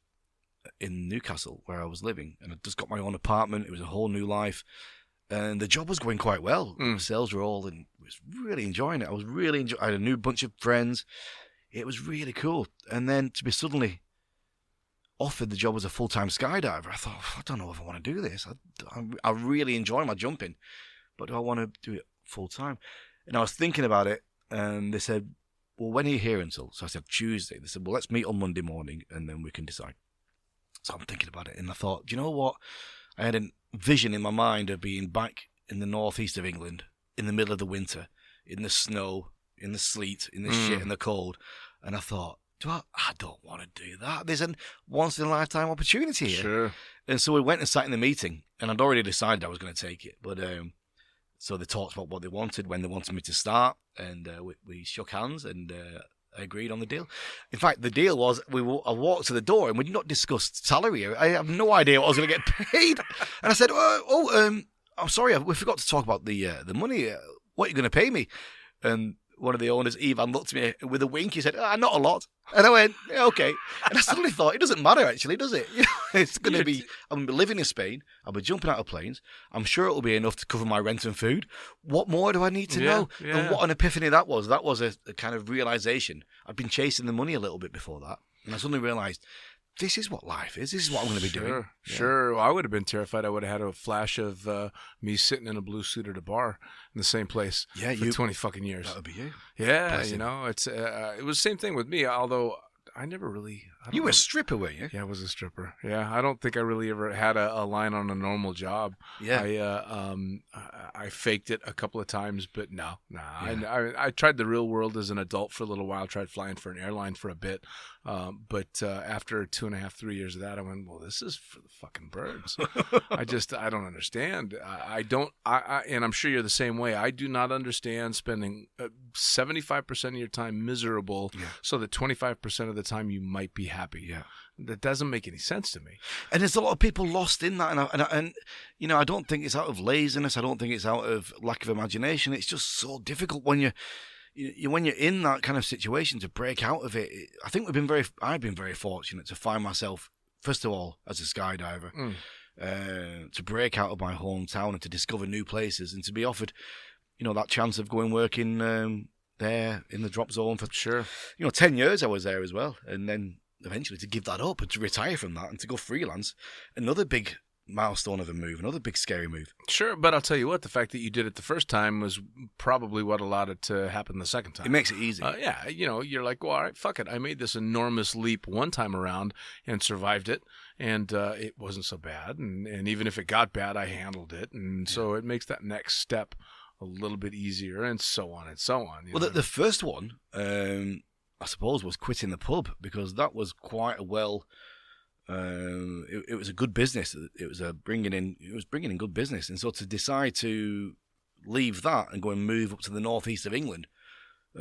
in Newcastle, where I was living. And I'd just got my own apartment. It was a whole new life. And the job was going quite well. Sales role, and was really enjoying it. I had a new bunch of friends. It was really cool. And then to be suddenly offered the job as a full-time skydiver, I thought, I don't know if I want to do this. I really enjoy my jumping, but do I want to do it full-time? And I was thinking about it, and they said, well, when are you here until? So I said, Tuesday. They said, well, let's meet on Monday morning, and then we can decide. So I'm thinking about it, and I thought, do you know what? I had a vision in my mind of being back in the northeast of England in the middle of the winter, in the snow, in the sleet, in the shit, in the cold. And I thought, I don't want to do that. There's a once-in-a-lifetime opportunity here. Sure. And so we went and sat in the meeting, and I'd already decided I was going to take it. But so they talked about what they wanted, when they wanted me to start, and we shook hands, and I agreed on the deal. In fact, the deal was I walked to the door and we'd not discussed salary. I have no idea what I was going to get paid. And I said, I'm sorry, we forgot to talk about the money. What are you going to pay me? And one of the owners, Ivan, looked at me with a wink. He said, not a lot. And I went, yeah, okay. And I suddenly thought, it doesn't matter, actually, does it? You know, it's going to be, I'm living in Spain. I'll be jumping out of planes. I'm sure it'll be enough to cover my rent and food. What more do I need to know? And what an epiphany that was. That was a kind of realization. I'd been chasing the money a little bit before that. And I suddenly realized, this is what life is. This is what I'm going to be doing. Sure. Well, I would have been terrified. I would have had a flash of me sitting in a blue suit at a bar in the same place for 20 fucking years. That would be you. Yeah, you know, it was the same thing with me, although I never really... You were a stripper, weren't you? Yeah, I was a stripper. Yeah, I don't think I really ever had a line on a normal job. Yeah. I faked it a couple of times, but no. I tried the real world as an adult for a little while, tried flying for an airline for a bit. But after 2.5, 3 years of that, I went, well, this is for the fucking birds. I don't understand. And I'm sure you're the same way. I do not understand spending 75% of your time miserable so that 25% of the time you might be happy. Yeah. That doesn't make any sense to me. And there's a lot of people lost in that. And you know, I don't think it's out of laziness. I don't think it's out of lack of imagination. It's just so difficult when when you're in that kind of situation to break out of it. I think I've been very fortunate to find myself, first of all, as a skydiver, to break out of my hometown and to discover new places and to be offered, that chance of going working there in the drop zone for 10 years I was there as well. And then eventually to give that up and to retire from that and to go freelance, another big milestone of a move, another big scary move. Sure, but I'll tell you what, the fact that you did it the first time was probably what allowed it to happen the second time. It makes it easy. Yeah, you're like, well, all right, fuck it. I made this enormous leap one time around and survived it, and it wasn't so bad. And even if it got bad, I handled it. And so it makes that next step a little bit easier, and so on and so on. Well, the first one, I suppose, was quitting the pub, because that was quite a it was a good business. It was bringing in good business, and so to decide to leave that and go and move up to the northeast of England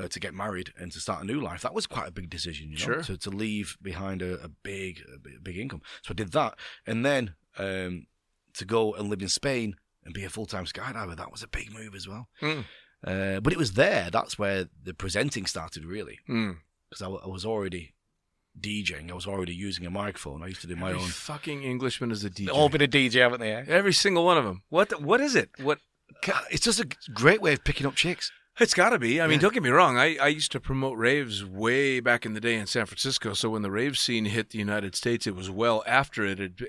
to get married and to start a new life, that was quite a big decision. Sure. To leave behind a big income. So I did that, and then to go and live in Spain and be a full-time skydiver, that was a big move as well. But it was that's where the presenting started, really, because I was already DJing. I was already using a microphone. I used to do my own. Fucking Englishman is a DJ. They've all been a DJ, haven't they? Every single one of them. What is it? What? It's just a great way of picking up chicks. It's got to be. I mean, don't get me wrong. I used to promote raves way back in the day in San Francisco. So when the rave scene hit the United States, it was well after it had,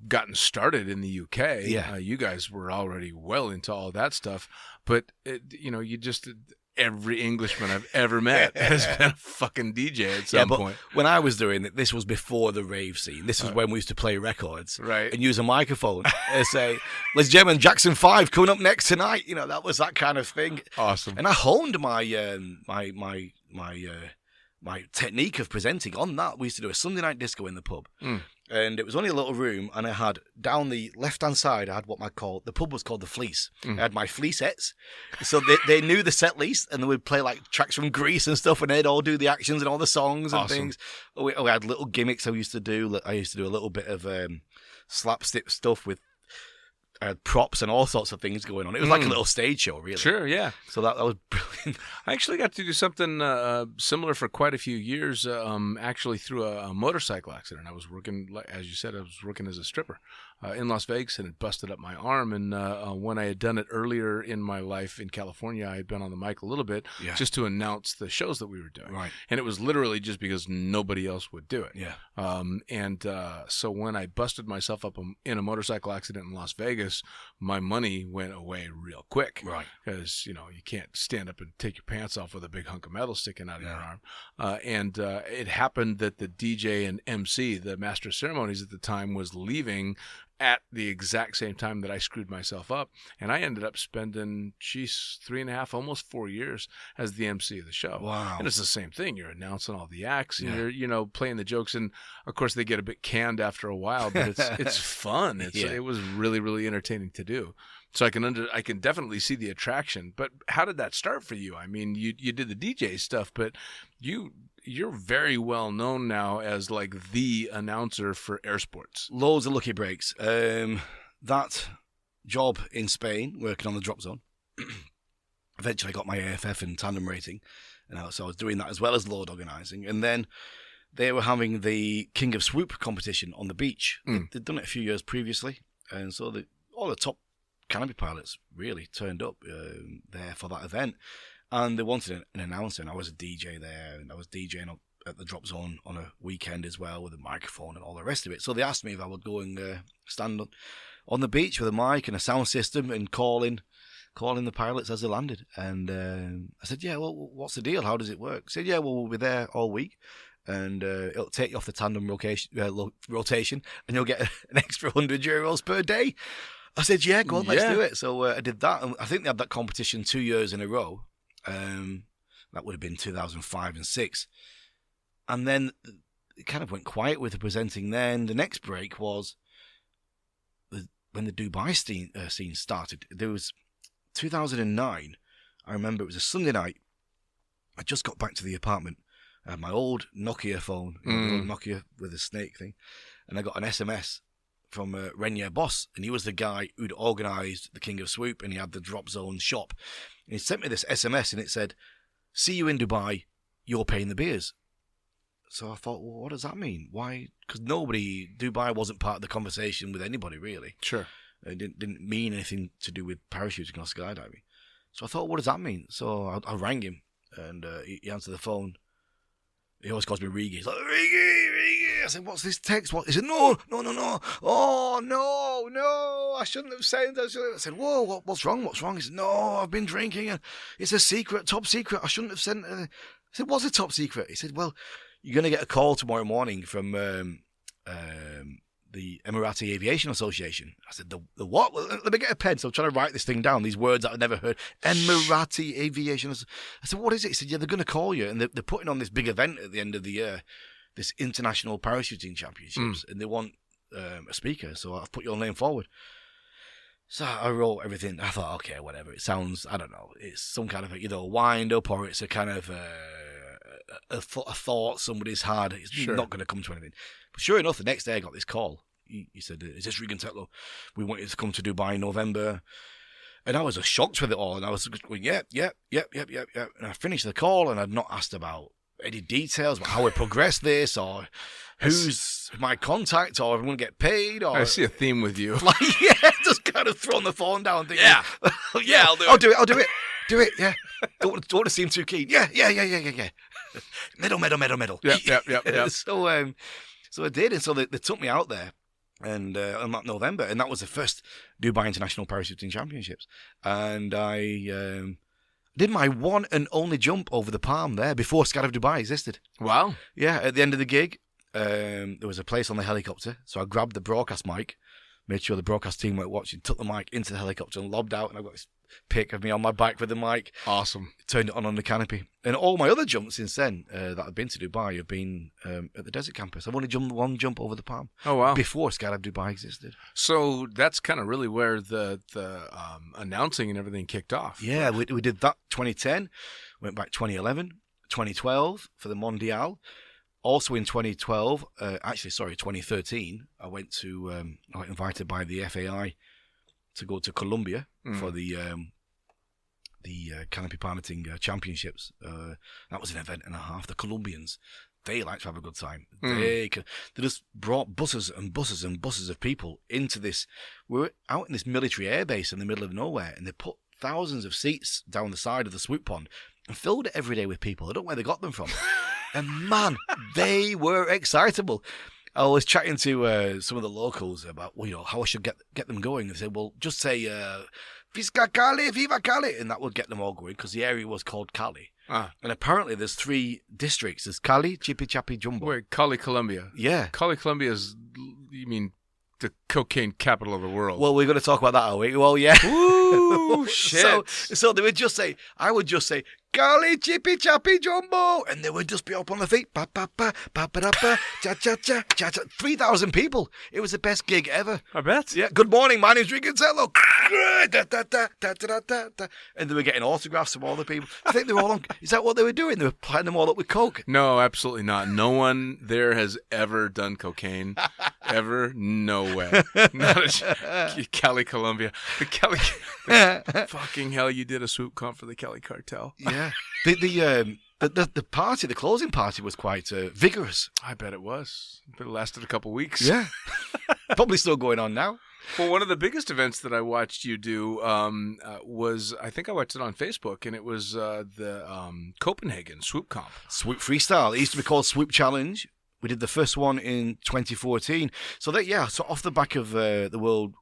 gotten started in the UK. Yeah. You guys were already well into all that stuff. But, every Englishman I've ever met has been a fucking DJ at some point. When I was doing it, this was before the rave scene. This is when we used to play records and use a microphone and say, "Ladies and gentlemen, Jackson 5 coming up next tonight." That was that kind of thing. Awesome. And I honed my my technique of presenting on that. We used to do a Sunday night disco in the pub. And it was only a little room, and I had down the left-hand side, I had what I called, the pub was called the Fleece. I had my fleecettes. So they knew the set list, and they would play like tracks from Greece and stuff, and they'd all do the actions and all the songs and things. We had little gimmicks I used to do. I used to do a little bit of slapstick stuff with props and all sorts of things going on. It was like a little stage show, really. Sure, yeah. So that was brilliant. I actually got to do something similar for quite a few years, actually through a motorcycle accident. I was working, as you said, as a stripper in Las Vegas, and it busted up my arm. And when I had done it earlier in my life in California, I had been on the mic a little bit just to announce the shows that we were doing. Right. And it was literally just because nobody else would do it. Yeah. So when I busted myself up in a motorcycle accident in Las Vegas, my money went away real quick. Right. Because, you can't stand up and take your pants off with a big hunk of metal sticking out of your arm. It happened that the DJ and MC, the master of ceremonies at the time, was leaving at the exact same time that I screwed myself up. And I ended up spending, 3.5, almost 4 years as the MC of the show. Wow. And it's the same thing. You're announcing all the acts and you're, playing the jokes. And of course they get a bit canned after a while, but it's fun. It was really, really entertaining to do. So I can definitely see the attraction. But how did that start for you? I mean, you did the DJ stuff, but you're very well known now as like the announcer for air sports. Loads of lucky breaks. That job in Spain, working on the drop zone, eventually I got my AFF and tandem rating, and so I was doing that as well as load organising. And then they were having the King of Swoop competition on the beach. They'd done it a few years previously, and so all the top canopy pilots really turned up there for that event. And they wanted an announcer, and I was a DJ there, and I was DJing up at the drop zone on a weekend as well with a microphone and all the rest of it. So they asked me if I would go and stand on the beach with a mic and a sound system and calling the pilots as they landed. And I said, yeah, well, what's the deal? How does it work? He said, yeah, well, we'll be there all week, and it'll take you off the tandem rotation, and you'll get an extra €100 per day. I said, yeah, go on, let's do it. So I did that, and I think they had that competition 2 years in a row. That would have been 2005 and 6. And then it kind of went quiet with the presenting then. The next break was when the Dubai scene started. There was 2009. I remember it was a Sunday night. I just got back to the apartment. I had my old Nokia phone, the old Nokia with a snake thing, and I got an SMS from Renier Boss, and he was the guy who'd organised the King of Swoop, and he had the Drop Zone shop. And he sent me this SMS, and it said, "See you in Dubai, you're paying the beers." So I thought, well, what does that mean? Why? Because Dubai wasn't part of the conversation with anybody, really. Sure. It didn't mean anything to do with parachuting or skydiving. So I thought, what does that mean? So I rang him, and he answered the phone. He always calls me Regan. He's like, Regan. I said, what's this text? What? He said, no. Oh, no. I shouldn't have said that. I said, whoa, what's wrong? He said, no, I've been drinking. And it's a secret, top secret. I shouldn't have sent it. I said, what's a top secret? He said, well, you're going to get a call tomorrow morning from the Emirati Aviation Association. I said, the what? Well, let me get a pen. So I'm trying to write this thing down, these words that I've never heard. Emirati Aviation. I said, what is it? He said, yeah, they're going to call you. And they're putting on this big event at the end of the year, this International Parachuting Championships. And they want a speaker. So I've put your name forward. So I wrote everything. I thought, okay, whatever. It sounds, I don't know, it's some kind of either a wind up or it's a kind of a thought somebody's had. It's not going to come to anything. But sure enough, the next day I got this call. He said, is this Regan Tetlow? We want you to come to Dubai in November. And I was just shocked with it all. And I was going, yep. And I finished the call and I'd not asked about any details about how we progressed this or who's my contact or if I'm going to get paid. Or I see a theme with you. Just kind I'd have thrown the phone down. Thinking, Yeah. yeah, I'll do it. I'll do it. Do it. Yeah. Don't want to seem too keen. Yeah. Medal. Yep. So I did, and so they took me out there, and on that November, and that was the first Dubai International Parachuting Championships, and I did my one and only jump over the palm there before Skydive Dubai existed. Wow. Yeah, at the end of the gig, there was a place on the helicopter, so I grabbed the broadcast mic, made sure the broadcast team weren't watching, took the mic into the helicopter and lobbed out, and I got this pic of me on my bike with the mic. Awesome. Turned it on the canopy. And all my other jumps since then that I've been to Dubai have been at the desert campus. I've only jumped one jump over the palm. Oh, wow. Before Skydive Dubai existed. So that's kind of really where the announcing and everything kicked off. Yeah, we did that 2010, went back 2011, 2012 for the Mondial. Also in 2013, I got invited by the FAI to go to Colombia for the Canopy Piloting Championships. That was an event and a half. The Colombians, they like to have a good time. They just brought buses and buses and buses of people into this. We were out in this military airbase in the middle of nowhere, and they put thousands of seats down the side of the swoop pond and filled it every day with people. I don't know where they got them from. And man, they were excitable. I was chatting to some of the locals about, how I should get them going. They said, well, just say, Visca Cali, Viva Cali, and that would get them all going because the area was called Cali. And apparently there's 3 districts. There's Cali, Chipi Chapi, Jumbo. Wait, Cali, Colombia. Yeah. Cali, Colombia is, you mean, the cocaine capital of the world. Well, we're going to talk about that, are we? Well, yeah. Ooh, shit. So they would just say, I would just say, Cali, Chippy, Chappy, Jumbo. And they would just be up on their feet. Pa, pa, pa, pa, pa, pa, pa, cha, cha, cha, cha, cha. 3,000 people. It was the best gig ever. I bet. Yeah. Good morning. My name's Regan Tetlow. Da, da, da, da, da, da, da. And they were getting autographs from all the people. I think they were all on. Is that what they were doing? They were planting them all up with coke. No, absolutely not. No one there has ever done cocaine. Ever. No way. Not Cali, Colombia. The Cali. Fucking hell, you did a swoop comp for the Cali cartel. Yeah. The party, the closing party was quite vigorous. I bet it was. But it lasted a couple weeks. Yeah. Probably still going on now. Well, one of the biggest events that I watched you do was, I think I watched it on Facebook, and it was the Copenhagen swoop comp. Swoop freestyle. It used to be called Swoop Challenge. We did the first one in 2014. So so off the back of the World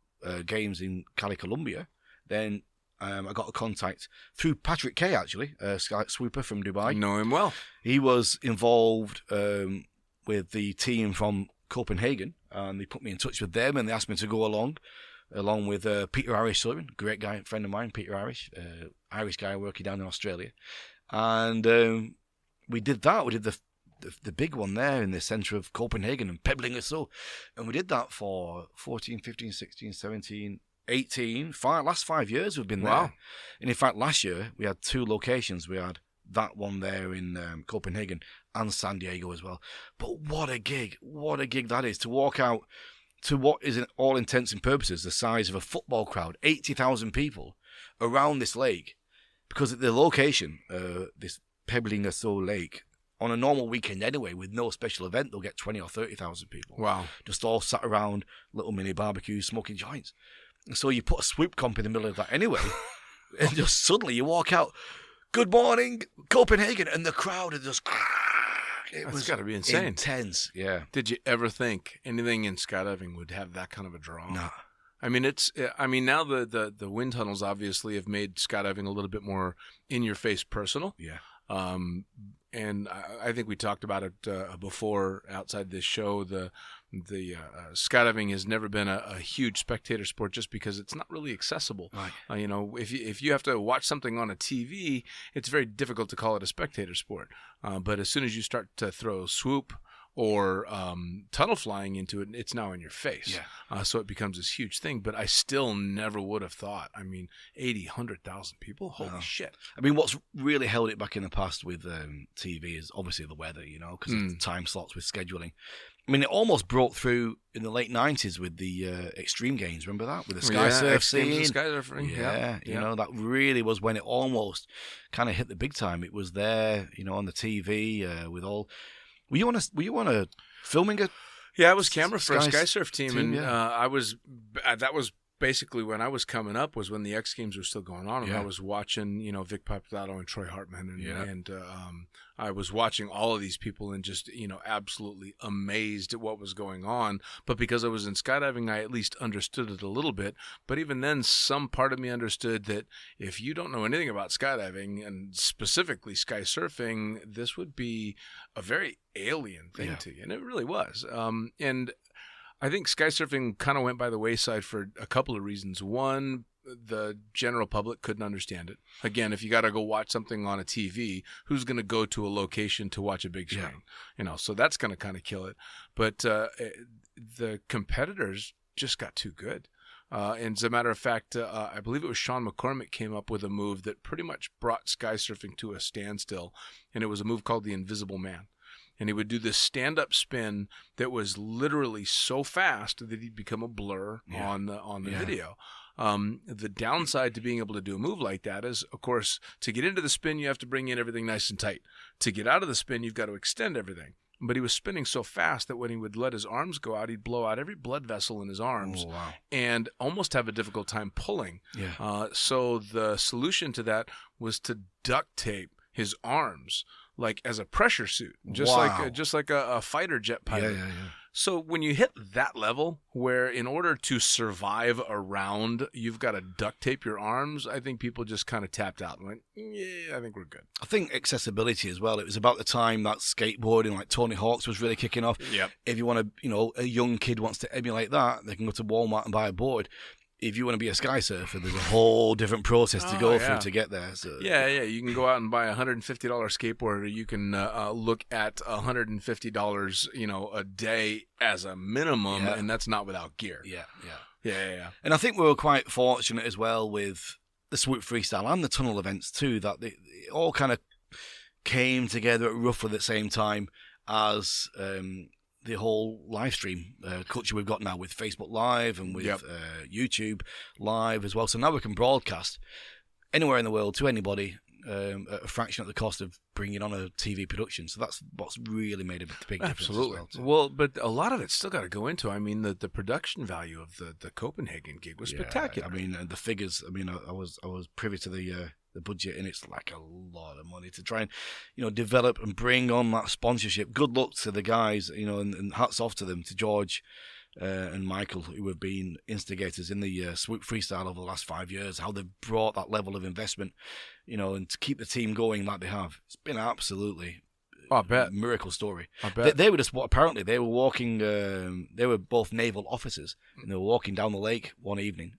Games in Cali, Colombia, then I got a contact through Patrick Kay, actually, Sky Swooper from Dubai. I know him well. He was involved with the team from Copenhagen, and they put me in touch with them, and they asked me to go along with Peter Irish Sullivan, great guy, friend of mine, Peter Irish, Irish guy working down in Australia. And we did that. We did the big one there in the centre of Copenhagen and Pebbling or so. And we did that for 14, 15, 16, 17, 18, last 5 years we've been there. Wow. And in fact, last year we had 2 locations. We had that one there in Copenhagen and San Diego as well. But what a gig that is, to walk out to what is, in all intents and purposes, the size of a football crowd, 80,000 people around this lake. Because at the location, this Pebbling or so lake, on a normal weekend anyway, with no special event, they'll get 20 or 30,000 people. Wow. Just all sat around little mini barbecues, smoking joints. And so you put a swoop comp in the middle of that anyway, and just suddenly you walk out, good morning, Copenhagen, and the crowd is just... That's got to be insane. Intense, yeah. Did you ever think anything in skydiving would have that kind of a draw? No. I mean, now the wind tunnels obviously have made skydiving a little bit more in-your-face personal. Yeah. And I think we talked about it before outside this show. The skydiving has never been a huge spectator sport just because it's not really accessible. Right. If you have to watch something on a TV, it's very difficult to call it a spectator sport. But as soon as you start to throw swoop or tunnel flying into it, it's now in your face. Yeah. So it becomes this huge thing. But I still never would have thought. 80, 100,000 people? Holy shit. What's really held it back in the past with TV is obviously the weather, because of the time slots with scheduling. It almost broke through in the late 90s with the Extreme Games. Remember that? With the Sky Surf scene. Skydive. Yeah, that really was when it almost kind of hit the big time. It was there, on the TV with all... Were you on a filming? Yeah, I was camera for a Sky Sky Surf team, and yeah. that was basically when I was coming up was when the X Games were still going on, and Yeah. I was watching, Vic Papato and Troy Hartman, and, Yeah. I was watching all of these people and just, absolutely amazed at what was going on. But because I was in skydiving, I at least understood it a little bit. But even then, some part of me understood that if you don't know anything about skydiving, and specifically sky surfing, this would be a very alien thing to you. And it really was. And I think sky surfing kind of went by the wayside for a couple of reasons. One, the general public couldn't understand it. Again, if you got to go watch something on a TV, who's going to go to a location to watch a big screen? So that's going to kind of kill it. But the competitors just got too good. And as a matter of fact, I believe it was Sean McCormick came up with a move that pretty much brought sky surfing to a standstill, and it was a move called the Invisible Man. And he would do this stand-up spin that was literally so fast that he'd become a blur on the video. The downside to being able to do a move like that is, of course, to get into the spin, you have to bring in everything nice and tight. To get out of the spin, you've got to extend everything. But he was spinning so fast that when he would let his arms go out, he'd blow out every blood vessel in his arms and almost have a difficult time pulling. So the solution to that was to duct tape his arms like as a pressure suit, just like a fighter jet pilot. So when you hit that level where in order to survive a round, you've got to duct tape your arms, I think people just kind of tapped out and went, yeah, I think we're good. I think accessibility as well. It was about the time that skateboarding, like Tony Hawk's, was really kicking off. Yep. If you want to, a young kid wants to emulate that, they can go to Walmart and buy a board. If you want to be a sky surfer, there's a whole different process to go through to get there. So. Yeah. You can go out and buy a $150 skateboard, or you can look at $150, a day as a minimum, and that's not without gear. Yeah. And I think we were quite fortunate as well with the swoop freestyle and the tunnel events too, that they all kind of came together at roughly the same time as the whole live stream culture we've got now with Facebook Live and with YouTube Live as well. So now we can broadcast anywhere in the world to anybody at a fraction of the cost of bringing on a TV production. So that's what's really made a big difference. Absolutely. As well, well, but a lot of it's still got to go into. I mean, the production value of the Copenhagen gig was spectacular. I mean, the figures. I mean, I was privy to the budget, and it's like a lot of money to try and develop and bring on that sponsorship. Good luck to the guys, and hats off to them, to George and Michael, who have been instigators in the swoop freestyle over the last 5 years. How they've brought that level of investment, and to keep the team going like they have. It's been absolutely I bet. miracle story. I bet. They were just apparently they were walking. They were both naval officers, and they were walking down the lake one evening.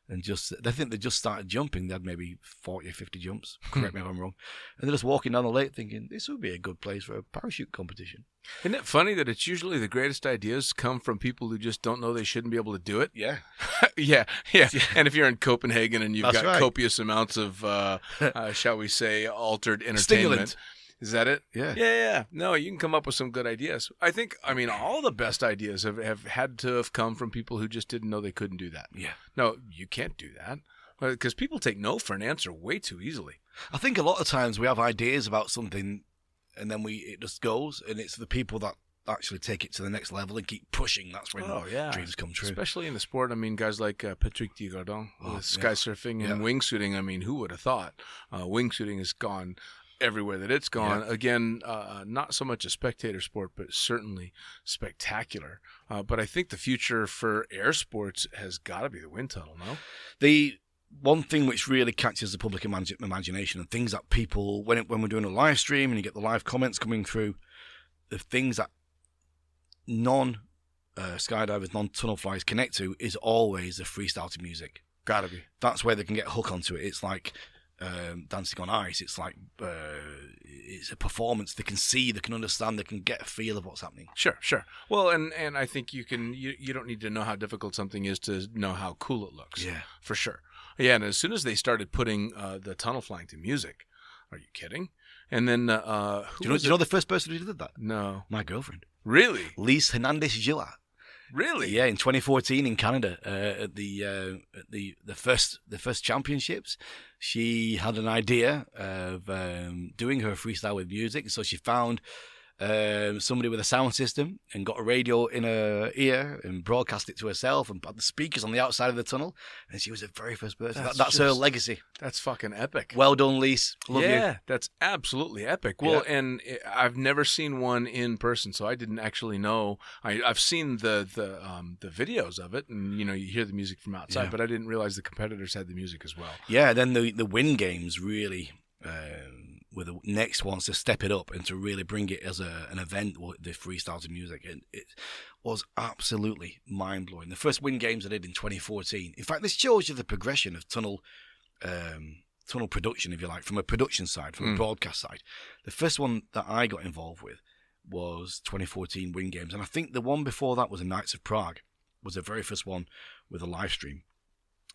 And I think they just started jumping. They had maybe 40 or 50 jumps. Correct me if I'm wrong. And they're just walking down the lake thinking, this would be a good place for a parachute competition. Isn't it funny that it's usually the greatest ideas come from people who just don't know they shouldn't be able to do it? Yeah. Yeah. And if you're in Copenhagen and you've got copious amounts of, shall we say, altered entertainment. Stimulant. Is that it? Yeah. No, you can come up with some good ideas. I mean, all the best ideas have had to have come from people who just didn't know they couldn't do that. Yeah. No, you can't do that. Because people take no for an answer way too easily. I think a lot of times we have ideas about something and then it just goes, and it's the people that actually take it to the next level and keep pushing. That's when dreams come true. Especially in the sport. I mean, guys like Patrick Digardon with sky surfing and wingsuiting. I mean, who would have thought? Wingsuiting has gone everywhere that it's gone. Again, not so much a spectator sport, but certainly spectacular. But I think the future for air sports has got to be the wind tunnel, no? The one thing which really catches the public imagination, and things that people, when we're doing a live stream and you get the live comments coming through, the things that non-skydivers, non-tunnel flyers connect to is always the freestyle to music. Gotta be. That's where they can get a hook onto it. It's like dancing on ice. It's like it's a performance. They can see, they can understand, they can get a feel of what's happening. Sure. Well, and I think you don't need to know how difficult something is to know how cool it looks. Yeah, for sure. Yeah, and as soon as they started putting the tunnel flying to music, are you kidding? And then do you know the first person who did that? No, my girlfriend. Really? Lise Hernandez-Gila. Really? Yeah, in 2014 in Canada, at the first championships, she had an idea of doing her freestyle with music. So she found somebody with a sound system and got a radio in her ear and broadcast it to herself and put the speakers on the outside of the tunnel. And she was the very first person. That's her legacy. That's fucking epic. Well done, Lise. Love you. Yeah, that's absolutely epic. Well, and I've never seen one in person, so I didn't actually know. I've seen the videos of it, and you hear the music from outside, but I didn't realize the competitors had the music as well. Yeah, then the Win Games really were the next ones to step it up and to really bring it as an event, the freestyle to music. And it was absolutely mind-blowing. The first Win Games I did in 2014. In fact, this shows you the progression of tunnel production, if you like, from a production side, from a broadcast side. The first one that I got involved with was 2014 Win Games. And I think the one before that was the Knights of Prague, was the very first one with a live stream.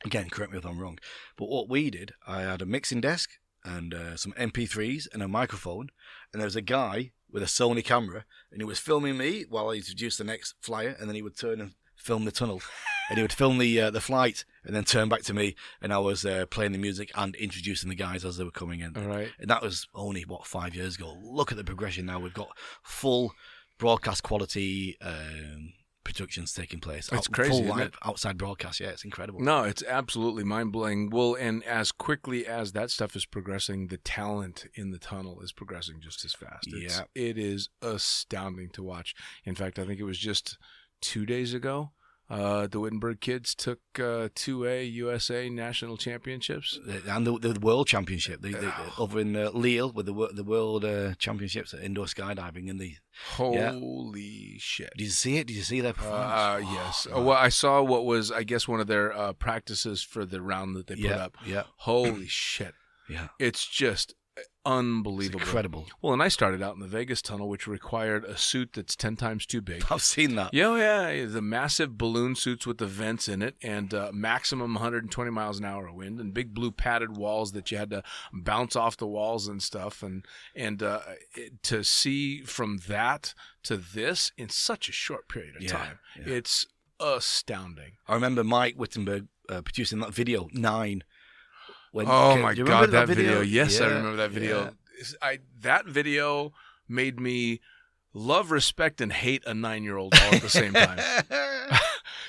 Again, correct me if I'm wrong. But what we did, I had a mixing desk and some MP3s and a microphone. And there was a guy with a Sony camera, and he was filming me while I introduced the next flyer, and then he would turn and film the tunnel. And he would film the flight and then turn back to me, and I was playing the music and introducing the guys as they were coming in. All right. And that was only, 5 years ago. Look at the progression now. We've got full broadcast quality productions taking place. It's crazy, full isn't live it? Outside broadcast. Yeah, it's incredible. No, it's absolutely mind-blowing. Well, and as quickly as that stuff is progressing, the talent in the tunnel is progressing just as fast. It is astounding to watch. In fact, I think it was just 2 days ago, the Wittenberg kids took 2A USA national championships. And the World Championship. They over in Lille with the World Championships at indoor skydiving. And Holy shit. Did you see it? Did you see their performance? Yes. Well, I saw what was, I guess, one of their practices for the round that they put up. Yeah. Holy shit. Yeah. It's just unbelievable. It's incredible. Well, and I started out in the Vegas tunnel, which required a suit that's 10 times too big. I've seen that. Yeah. The massive balloon suits with the vents in it, and maximum 120 miles an hour of wind, and big blue padded walls that you had to bounce off the walls and stuff. And to see from that to this in such a short period of time, it's astounding. I remember Mike Wittenberg producing that video, 9. Oh my God, that video. Yes, yeah, I remember that video. Yeah. That video made me love, respect, and hate a 9-year-old all at the same time.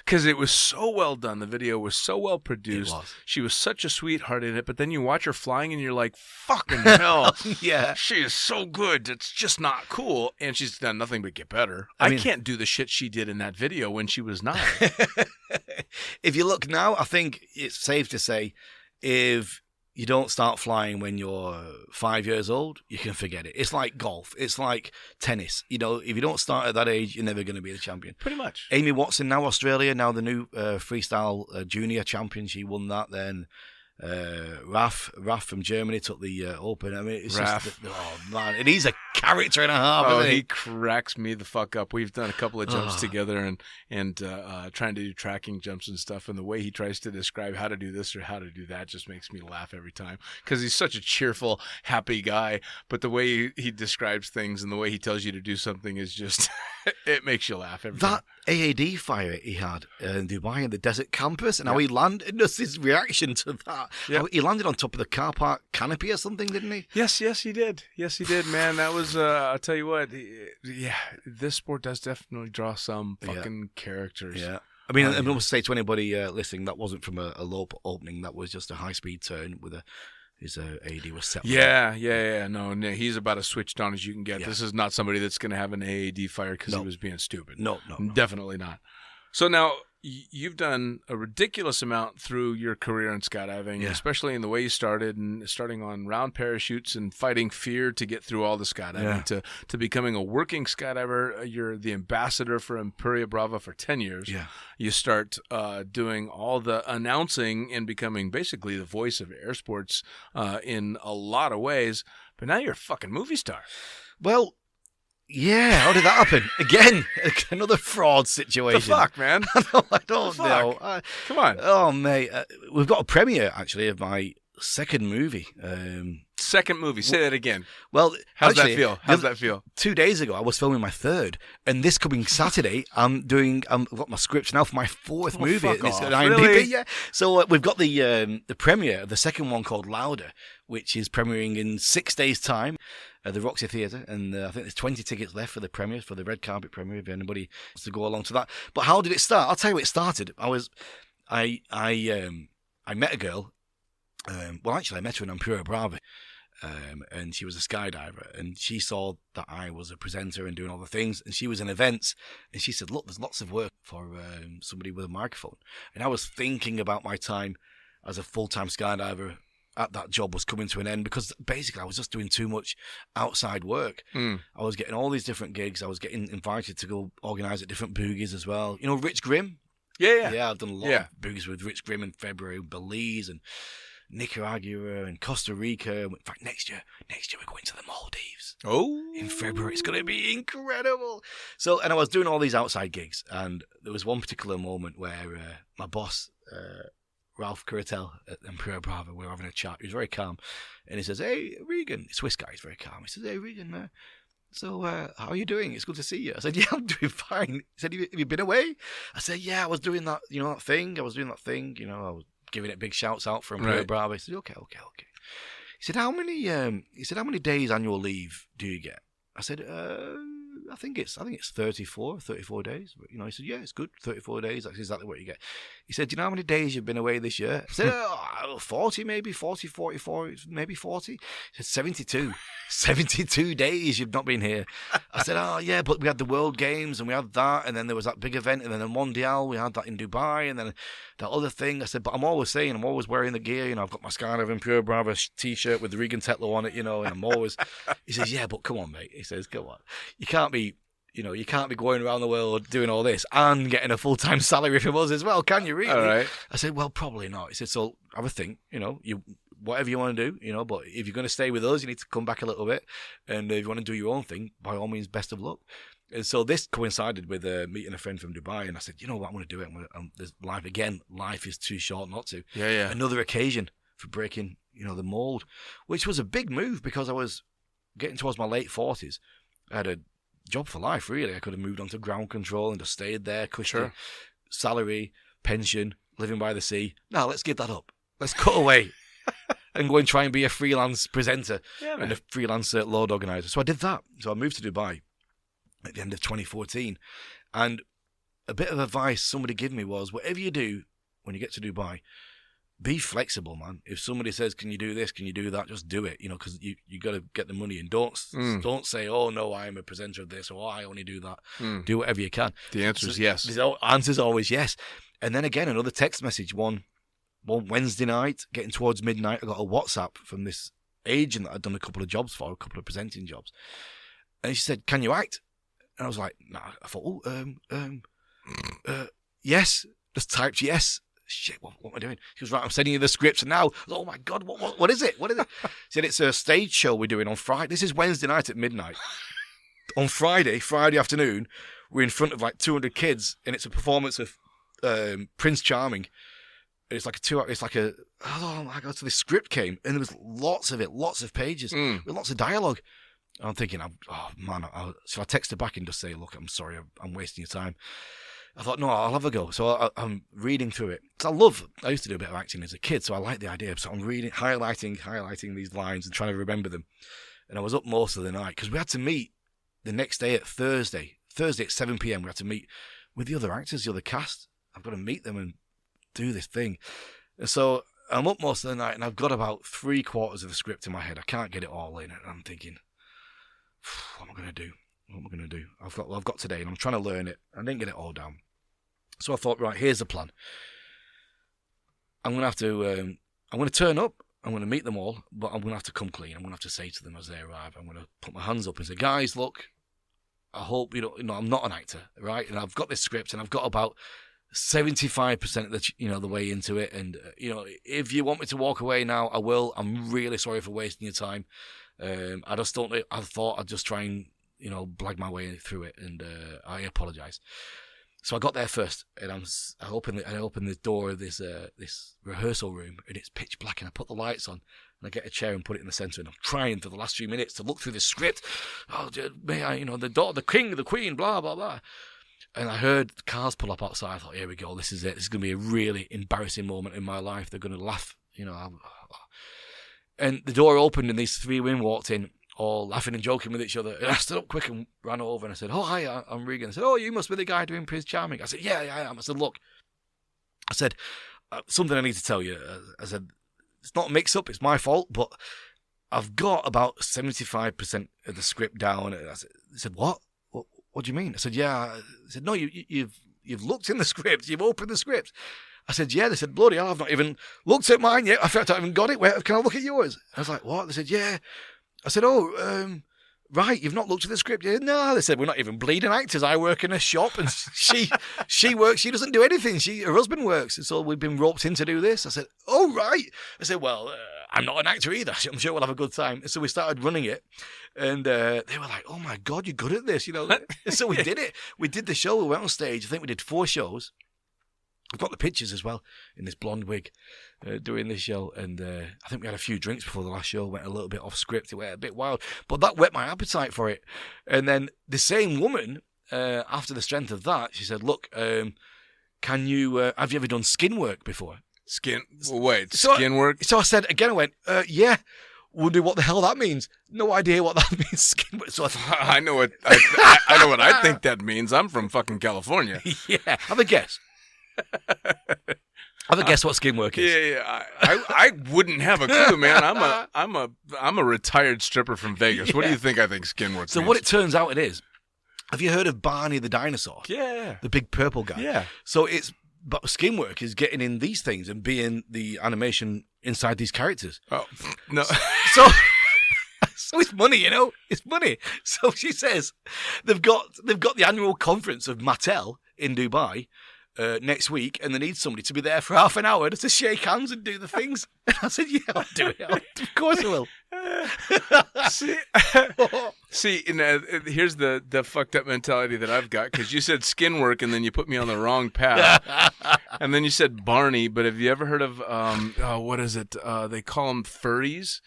Because it was so well done. The video was so well produced. She was such a sweetheart in it, but then you watch her flying and you're like, fucking hell. Yeah. She is so good. It's just not cool. And she's done nothing but get better. I can't do the shit she did in that video when she was 9. If you look now, I think it's safe to say, if you don't start flying when you're 5 years old, you can forget it. It's like golf. It's like tennis. If you don't start at that age, you're never going to be the champion. Pretty much. Amy Watson, now Australia, now the new freestyle junior champion. She won that. Then Raf from Germany took the Open. I mean, it's Raf. just, oh man, and he's a character and a half. Oh, isn't he cracks me the fuck up. We've done a couple of jumps together and trying to do tracking jumps and stuff. And the way he tries to describe how to do this or how to do that just makes me laugh every time, because he's such a cheerful, happy guy. But the way he describes things and the way he tells you to do something is just it makes you laugh every time. That AAD fire he had in Dubai in the desert campus, and how he landed, and just his reaction to that. Yep. He landed on top of the car park canopy or something, didn't he? Yes, he did. Yes, he did, man. That was, I'll tell you what, this sport does definitely draw some fucking characters. Yeah. I mean, I must say to anybody listening, that wasn't from a low opening. That was just a high-speed turn with his AAD was set. Yeah. No, he's about as switched on as you can get. Yeah. This is not somebody that's going to have an AAD fire because he was being stupid. No. Definitely not. So now, you've done a ridiculous amount through your career in skydiving, especially in the way you started, and starting on round parachutes and fighting fear to get through all the skydiving to becoming a working skydiver. You're the ambassador for Emporia Brava for 10 years. Yeah. You start doing all the announcing and becoming basically the voice of air sports in a lot of ways. But now you're a fucking movie star. Well, yeah, how did that happen? Again, another fraud situation. The fuck, man? I don't know. Come on. Oh, mate. We've got a premiere, actually, of my second movie. second movie. Say that again. Well, How's actually, that feel? How's that feel? 2 days ago, I was filming my third, and this coming Saturday, I've got my script now for my fourth movie. fuck It's off. on IMDb, Really? yeah. So we've got the premiere of the second one called Louder, which is premiering in 6 days' time at the Roxy Theatre, and I think there's 20 tickets left for the premiere, for the red carpet premiere, if anybody wants to go along to that. But how did it start? I'll tell you how it started. I met a girl. Well, actually, I met her in Emporia Brava. And she was a skydiver, and she saw that I was a presenter and doing all the things, and she was in events, and she said, look, there's lots of work for somebody with a microphone. And I was thinking about my time as a full-time skydiver at that job was coming to an end, because basically I was just doing too much outside work. I was getting all these different gigs. I was getting invited to go organise at different boogies as well. You know, Rich Grimm? Yeah, I've done a lot of boogies with Rich Grimm in February, Belize and Nicaragua and Costa Rica. In fact, next year we're going to the Maldives. Oh, In February. It's going to be incredible. So, and I was doing all these outside gigs, and there was one particular moment where my boss, Ralph Curtel at Emporia Brava, we were having a chat. He was very calm, and he says, "Hey, Regan," Swiss guy, he's very calm. He says, "Hey, Regan, so how are you doing? It's good to see you." I said, "Yeah, I'm doing fine." He said, "Have you been away?" I said, "Yeah, I was doing that, that thing. I was doing that thing, I was giving it big shouts out from Emporia Brava." He said, okay. He said, how many days annual leave do you get? I said, I think it's 34 days. But, he said, yeah, it's good, 34 days. That's exactly what you get. He said, do you know how many days you've been away this year? I said, 40 maybe, 40, 44, maybe 40. He said, 72. 72 days you've not been here. I said, oh, yeah, but we had the World Games, and we had that, and then there was that big event, and then the Mondial, we had that in Dubai, and then that other thing. I said, but I'm always wearing the gear, I've got my Skydive Emporia Brava t-shirt with the Regan Tetlow on it, and I'm always... He says, yeah, but come on, mate. He says, come on. You can't be going around the world doing all this and getting a full-time salary from us as well, can you really? All right. I said, well, probably not. He said, so have a think, whatever you want to do, but if you're going to stay with us, you need to come back a little bit. And if you want to do your own thing, by all means, best of luck. And so this coincided with meeting a friend from Dubai, and I said, you know what, I'm going to do it. There's life again. Life is too short not to. Yeah. Another occasion for breaking, the mold, which was a big move because I was getting towards my late 40s. I had a job for life, really. I could have moved on to ground control and just stayed there, cushy salary, pension, living by the sea. Now let's give that up. Let's cut away and go and try and be a freelance presenter and a freelance load organizer. So I did that. So I moved to Dubai at the end of 2014. And a bit of advice somebody gave me was, whatever you do when you get to Dubai, be flexible, man. If somebody says, can you do this, can you do that, just do it, because you got to get the money. And don't say, oh, no, I'm a presenter of this, or I only do that. Do whatever you can. The answer is yes. The answer is always yes. And then again, another text message, one Wednesday night, getting towards midnight, I got a WhatsApp from this agent that I'd done a couple of jobs for, a couple of presenting jobs. And she said, can you act? And I was like, nah. I thought, yes. Just typed yes. Shit, what am I doing? She was right, I'm sending you the scripts, and now, oh my God, what is it? What is it? She said, it's a stage show we're doing on Friday. This is Wednesday night at midnight. On Friday afternoon, we're in front of like 200 kids, and it's a performance of Prince Charming. And it's like oh my God, so this script came, and there was lots of pages, with lots of dialogue. And I'm thinking, so I text her back and just say, look, I'm sorry, I'm wasting your time. I thought, no, I'll have a go. So I'm reading through it. So I used to do a bit of acting as a kid, so I like the idea. So I'm reading, highlighting these lines and trying to remember them. And I was up most of the night because we had to meet the next day at Thursday at 7 p.m. We had to meet with the other actors, the other cast. I've got to meet them and do this thing. And so I'm up most of the night, and I've got about 3/4 of the script in my head. I can't get it all in, and I'm thinking, what am I going to do? What am I going to do? I've got today, and I'm trying to learn it. I didn't get it all down. So I thought, right, here's the plan. I'm going to turn up. I'm going to meet them all, but I'm going to have to come clean. I'm going to have to say to them as they arrive, I'm going to put my hands up and say, guys, look, I hope I'm not an actor, right? And I've got this script, and I've got about 75% of the way into it. And, if you want me to walk away now, I will. I'm really sorry for wasting your time. I thought I'd just try and, blag my way through it, and I apologise. So I got there first, and I opened the door of this rehearsal room, and it's pitch black, and I put the lights on, And I get a chair and put it in the centre, and I'm trying for the last few minutes to look through the script. Oh, may I, the daughter, the king, the queen, blah, blah, blah. And I heard cars pull up outside. I thought, here we go, this is it. This is going to be a really embarrassing moment in my life. They're going to laugh, And the door opened, and these 3 women walked in, all laughing and joking with each other. And I stood up quick and ran over, and I said, oh, hi, I'm Regan. I said, oh, you must be the guy doing Prince Charming. I said, yeah, I am. I said, look, something I need to tell you. I said, it's not a mix-up, it's my fault, but I've got about 75% of the script down. And I said, what? What do you mean? I said, yeah. I said, no, you've looked in the script. You've opened the script. I said, yeah. They said, bloody hell, I've not even looked at mine yet. I felt I haven't even got it. Where can I look at yours? I was like, what? They said, yeah. I said, right, you've not looked at the script yet? No. They said, we're not even bleeding actors. I work in a shop, and she works. She doesn't do anything. Her husband works. And so we've been roped in to do this. I said, oh, right. I said, well, I'm not an actor either. I'm sure we'll have a good time. And so we started running it. And they were like, oh, my God, you're good at this. So we did it. We did the show. We went on stage. I think we did 4 shows. I've got the pictures as well in this blonde wig doing this show. And I think we had a few drinks before the last show. Went a little bit off script. It went a bit wild. But that whet my appetite for it. And then the same woman, after the strength of that, she said, look, have you ever done skin work before? Skin work? So I said, again, I went, yeah. Wonder what the hell that means. No idea what that means. Skin work. So I know what I know what I think that means. I'm from fucking California. Yeah. Have a guess. Have a guess what skin work is. Yeah. I wouldn't have a clue, man. I'm a retired stripper from Vegas. Yeah. What do you think I think skin work means? What it turns out it is. Have you heard of Barney the dinosaur? Yeah. The big purple guy. Yeah. So but skin work is getting in these things and being the animation inside these characters. Oh no. So it's money, It's money. So she says they've got the annual conference of Mattel in Dubai next week, and they need somebody to be there for half an hour to shake hands and do the things. And I said, yeah, I'll do it. Of course I will. See, here's the fucked up mentality that I've got, because you said skin work and then you put me on the wrong path. And then you said Barney, but have you ever heard of, what is it? They call them furries.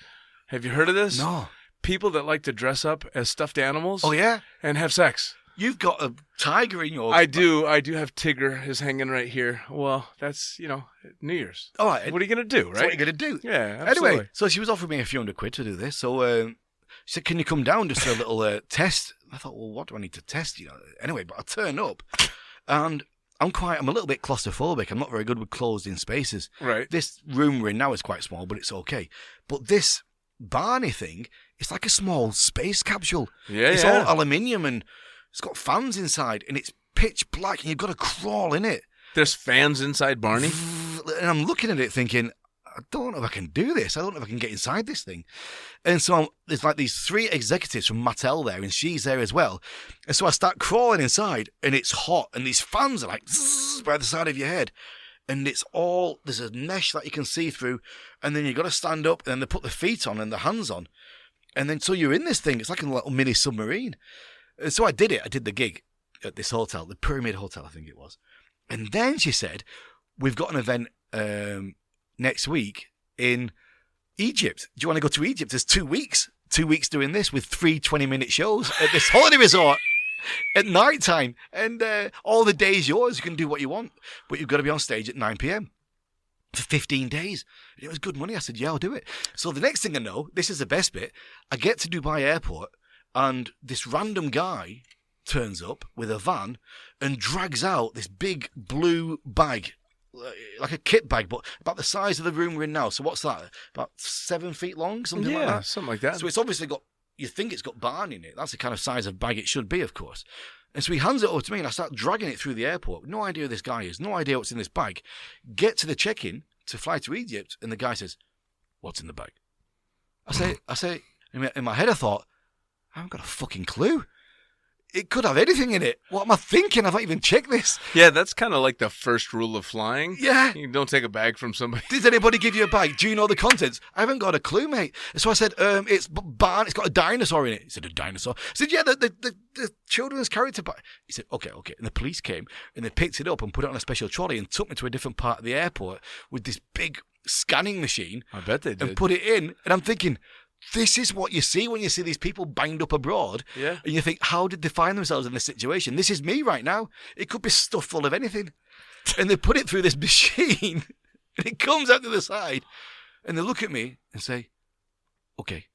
Have you heard of this? No. People that like to dress up as stuffed animals. Oh, yeah? And have sex. You've got a tiger in your... I do have Tigger is hanging right here. Well, that's, New Year's. All right. What are you going to do, right? That's what you're going to do. Yeah, absolutely. Anyway, so she was offering me a few £100 to do this. So she said, can you come down just for a little test? I thought, well, what do I need to test? Anyway, but I turn up and I'm a little bit claustrophobic. I'm not very good with closed in spaces. Right. This room we're in now is quite small, but it's okay. But this Barney thing, it's like a small space capsule. Yeah, it's all aluminium and it's got fans inside, and it's pitch black, and you've got to crawl in it. There's fans inside Barney? And I'm looking at it thinking, I don't know if I can do this. I don't know if I can get inside this thing. And so there's like these 3 executives from Mattel there, and she's there as well. And so I start crawling inside, and it's hot, and these fans are like zzz, by the side of your head. And there's a mesh that you can see through, and then you've got to stand up, and then they put the feet on and the hands on. And then so you're in this thing. It's like a little mini submarine. And so I did it. I did the gig at this hotel, the Pyramid Hotel, I think it was. And then she said, we've got an event next week in Egypt. Do you want to go to Egypt? There's 2 weeks. 2 weeks doing this with 3 20-minute shows at this holiday resort at night time. And all the day's yours. You can do what you want. But you've got to be on stage at 9 p.m. for 15 days. It was good money. I said, yeah, I'll do it. So the next thing I know, this is the best bit, I get to Dubai Airport, and this random guy turns up with a van and drags out this big blue bag, like a kit bag, but about the size of the room we're in now. So what's that? About 7 feet long, something like that? Yeah, something like that. So it's obviously you think it's got Barney in it. That's the kind of size of bag it should be, of course. And so he hands it over to me, and I start dragging it through the airport. No idea who this guy is. No idea what's in this bag. Get to the check-in to fly to Egypt, and the guy says, what's in the bag? I say, in my head I thought, I haven't got a fucking clue. It could have anything in it. What am I thinking? I've not even checked this. Yeah, that's kind of like the first rule of flying. Yeah. You don't take a bag from somebody. Did anybody give you a bag? Do you know the contents? I haven't got a clue, mate. So I said, it's Barn. It's got a dinosaur in it. He said, a dinosaur? I said, yeah, the children's character bag. He said, okay. And the police came and they picked it up and put it on a special trolley and took me to a different part of the airport with this big scanning machine. I bet they did. And put it in. And I'm thinking, this is what you see when you see these people banged up abroad. Yeah. And you think, how did they find themselves in this situation? This is me right now. It could be stuffed full of anything. And they put it through this machine, and it comes out to the side. And they look at me and say, okay.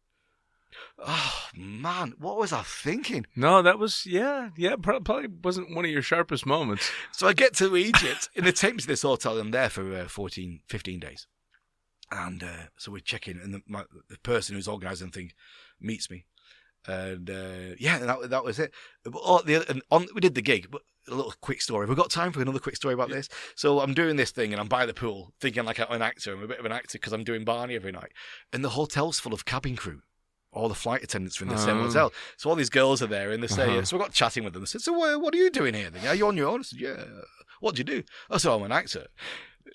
Oh, man, what was I thinking? No, that was, probably wasn't one of your sharpest moments. So I get to Egypt, and they take me to this hotel. I'm there for 15 days. And so we check in, and the person who's organising the thing meets me. And that was it. But we did the gig, but a little quick story. We've got time for another quick story about this. So I'm doing this thing, and I'm by the pool, thinking like I'm an actor. I'm a bit of an actor because I'm doing Barney every night. And the hotel's full of cabin crew. All the flight attendants from the same hotel. So all these girls are there, and they say, so we got chatting with them. They said, so what are you doing here then? Are you on your own? I said, yeah. What do you do? I said, I'm an actor.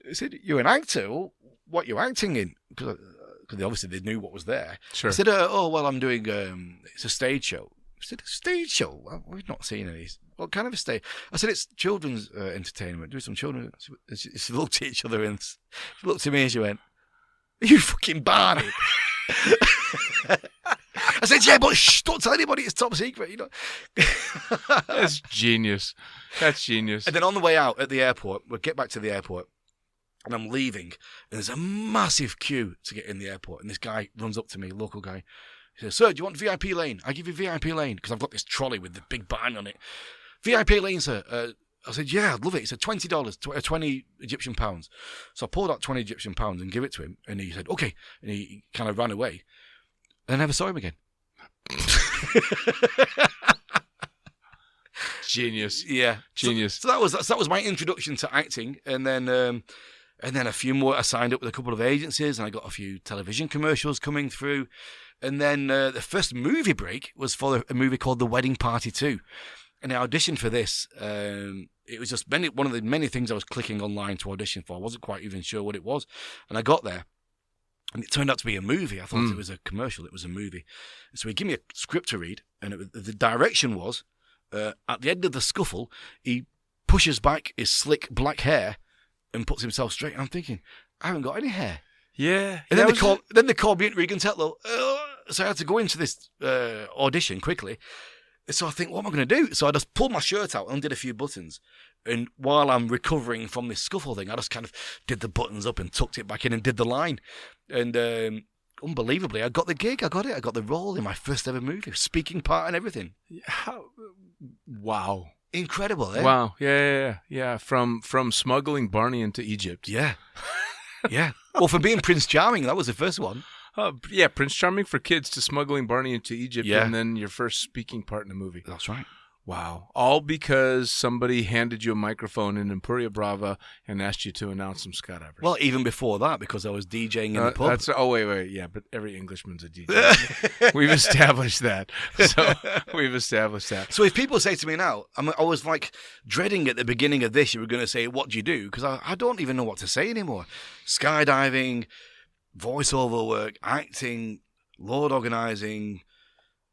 They said, you're an actor? Well, what are you acting in? Because obviously they knew what was there. Sure. I said, I'm doing, it's a stage show. I said, a stage show? Well, we've not seen any of these. What kind of a stage? I said, it's children's entertainment. Do some children. She looked at each other and she looked at me and she went, are you fucking Barney? I said, yeah, but shh, don't tell anybody, it's top secret, you know. That's genius. That's genius. And then on the way out at the airport, we'll get back to the airport, and I'm leaving, and there's a massive queue to get in the airport, and this guy runs up to me, local guy. He says, sir, do you want VIP lane? I give you VIP lane, because I've got this trolley with the big band on it. VIP lane, sir. I said, yeah, I'd love it. He said, $20, 20 Egyptian pounds. So I pulled out 20 Egyptian pounds and give it to him, and he said, okay. And he kind of ran away. And I never saw him again. Genius. Yeah. Genius. So that was my introduction to acting. And then a few more. I signed up with a couple of agencies, and I got a few television commercials coming through. And then the first movie break was for a movie called The Wedding Party 2. And I auditioned for this. It was just one of the many things I was clicking online to audition for. I wasn't quite even sure what it was. And I got there. And it turned out to be a movie. I thought it was a commercial. It was a movie. So he gave me a script to read, and the direction was, at the end of the scuffle, he pushes back his slick black hair and puts himself straight. And I'm thinking, I haven't got any hair. Yeah. And then they called me Regan Tetlow. So I had to go into this audition quickly. So I think, what am I going to do? So I just pulled my shirt out and undid a few buttons. And while I'm recovering from this scuffle thing, I just kind of did the buttons up and tucked it back in and did the line. And unbelievably, I got the gig. I got it. I got the role in my first ever movie, speaking part and everything. Wow. Incredible, eh? Wow. Yeah. From smuggling Barney into Egypt. Yeah. Yeah. Well, for being Prince Charming, that was the first one. Yeah, Prince Charming for kids to smuggling Barney into Egypt, Yeah. and then your first speaking part in a movie. That's right. Wow. All because somebody handed you a microphone in Emporia Brava and asked you to announce some skydivers. Well, even before that, because I was DJing in the pub. Wait. Yeah, but every Englishman's a DJ. We've established that. So if people say to me now, I was like dreading at the beginning of this, you were going to say, what do you do? Because I don't even know what to say anymore. Skydiving, voiceover work, acting, load organising,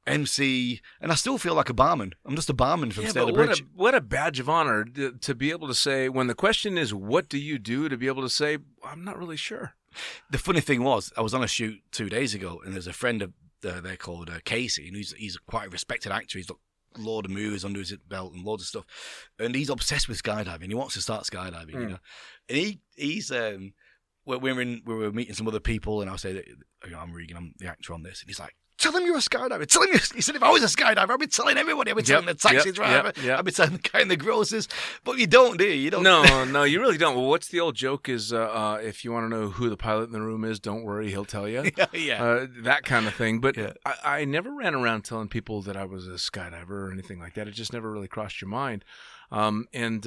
MC, and I still feel like a barman. I'm just a barman from Staley Bridge. What a badge of honor to be able to say, when the question is, what do you do, to be able to say, I'm not really sure. The funny thing was, I was on a shoot 2 days ago, and there's a friend of they're called Casey, and he's quite a respected actor. He's got a load of movies under his belt and loads of stuff, and he's obsessed with skydiving. He wants to start skydiving, you know. And he's we were meeting some other people, and I said, I'm Regan, I'm the actor on this, and he's like, tell him you're a skydiver. Tell him he said, if I was a skydiver, I'd be telling everybody. I'd be telling the taxi driver. I'd be telling the guy in the grocers. But you don't, do you? You don't. No, you really don't. Well, what's the old joke is, if you want to know who the pilot in the room is, don't worry, he'll tell you. Yeah. That kind of thing. But Yeah. I never ran around telling people that I was a skydiver or anything like that. It just never really crossed your mind. And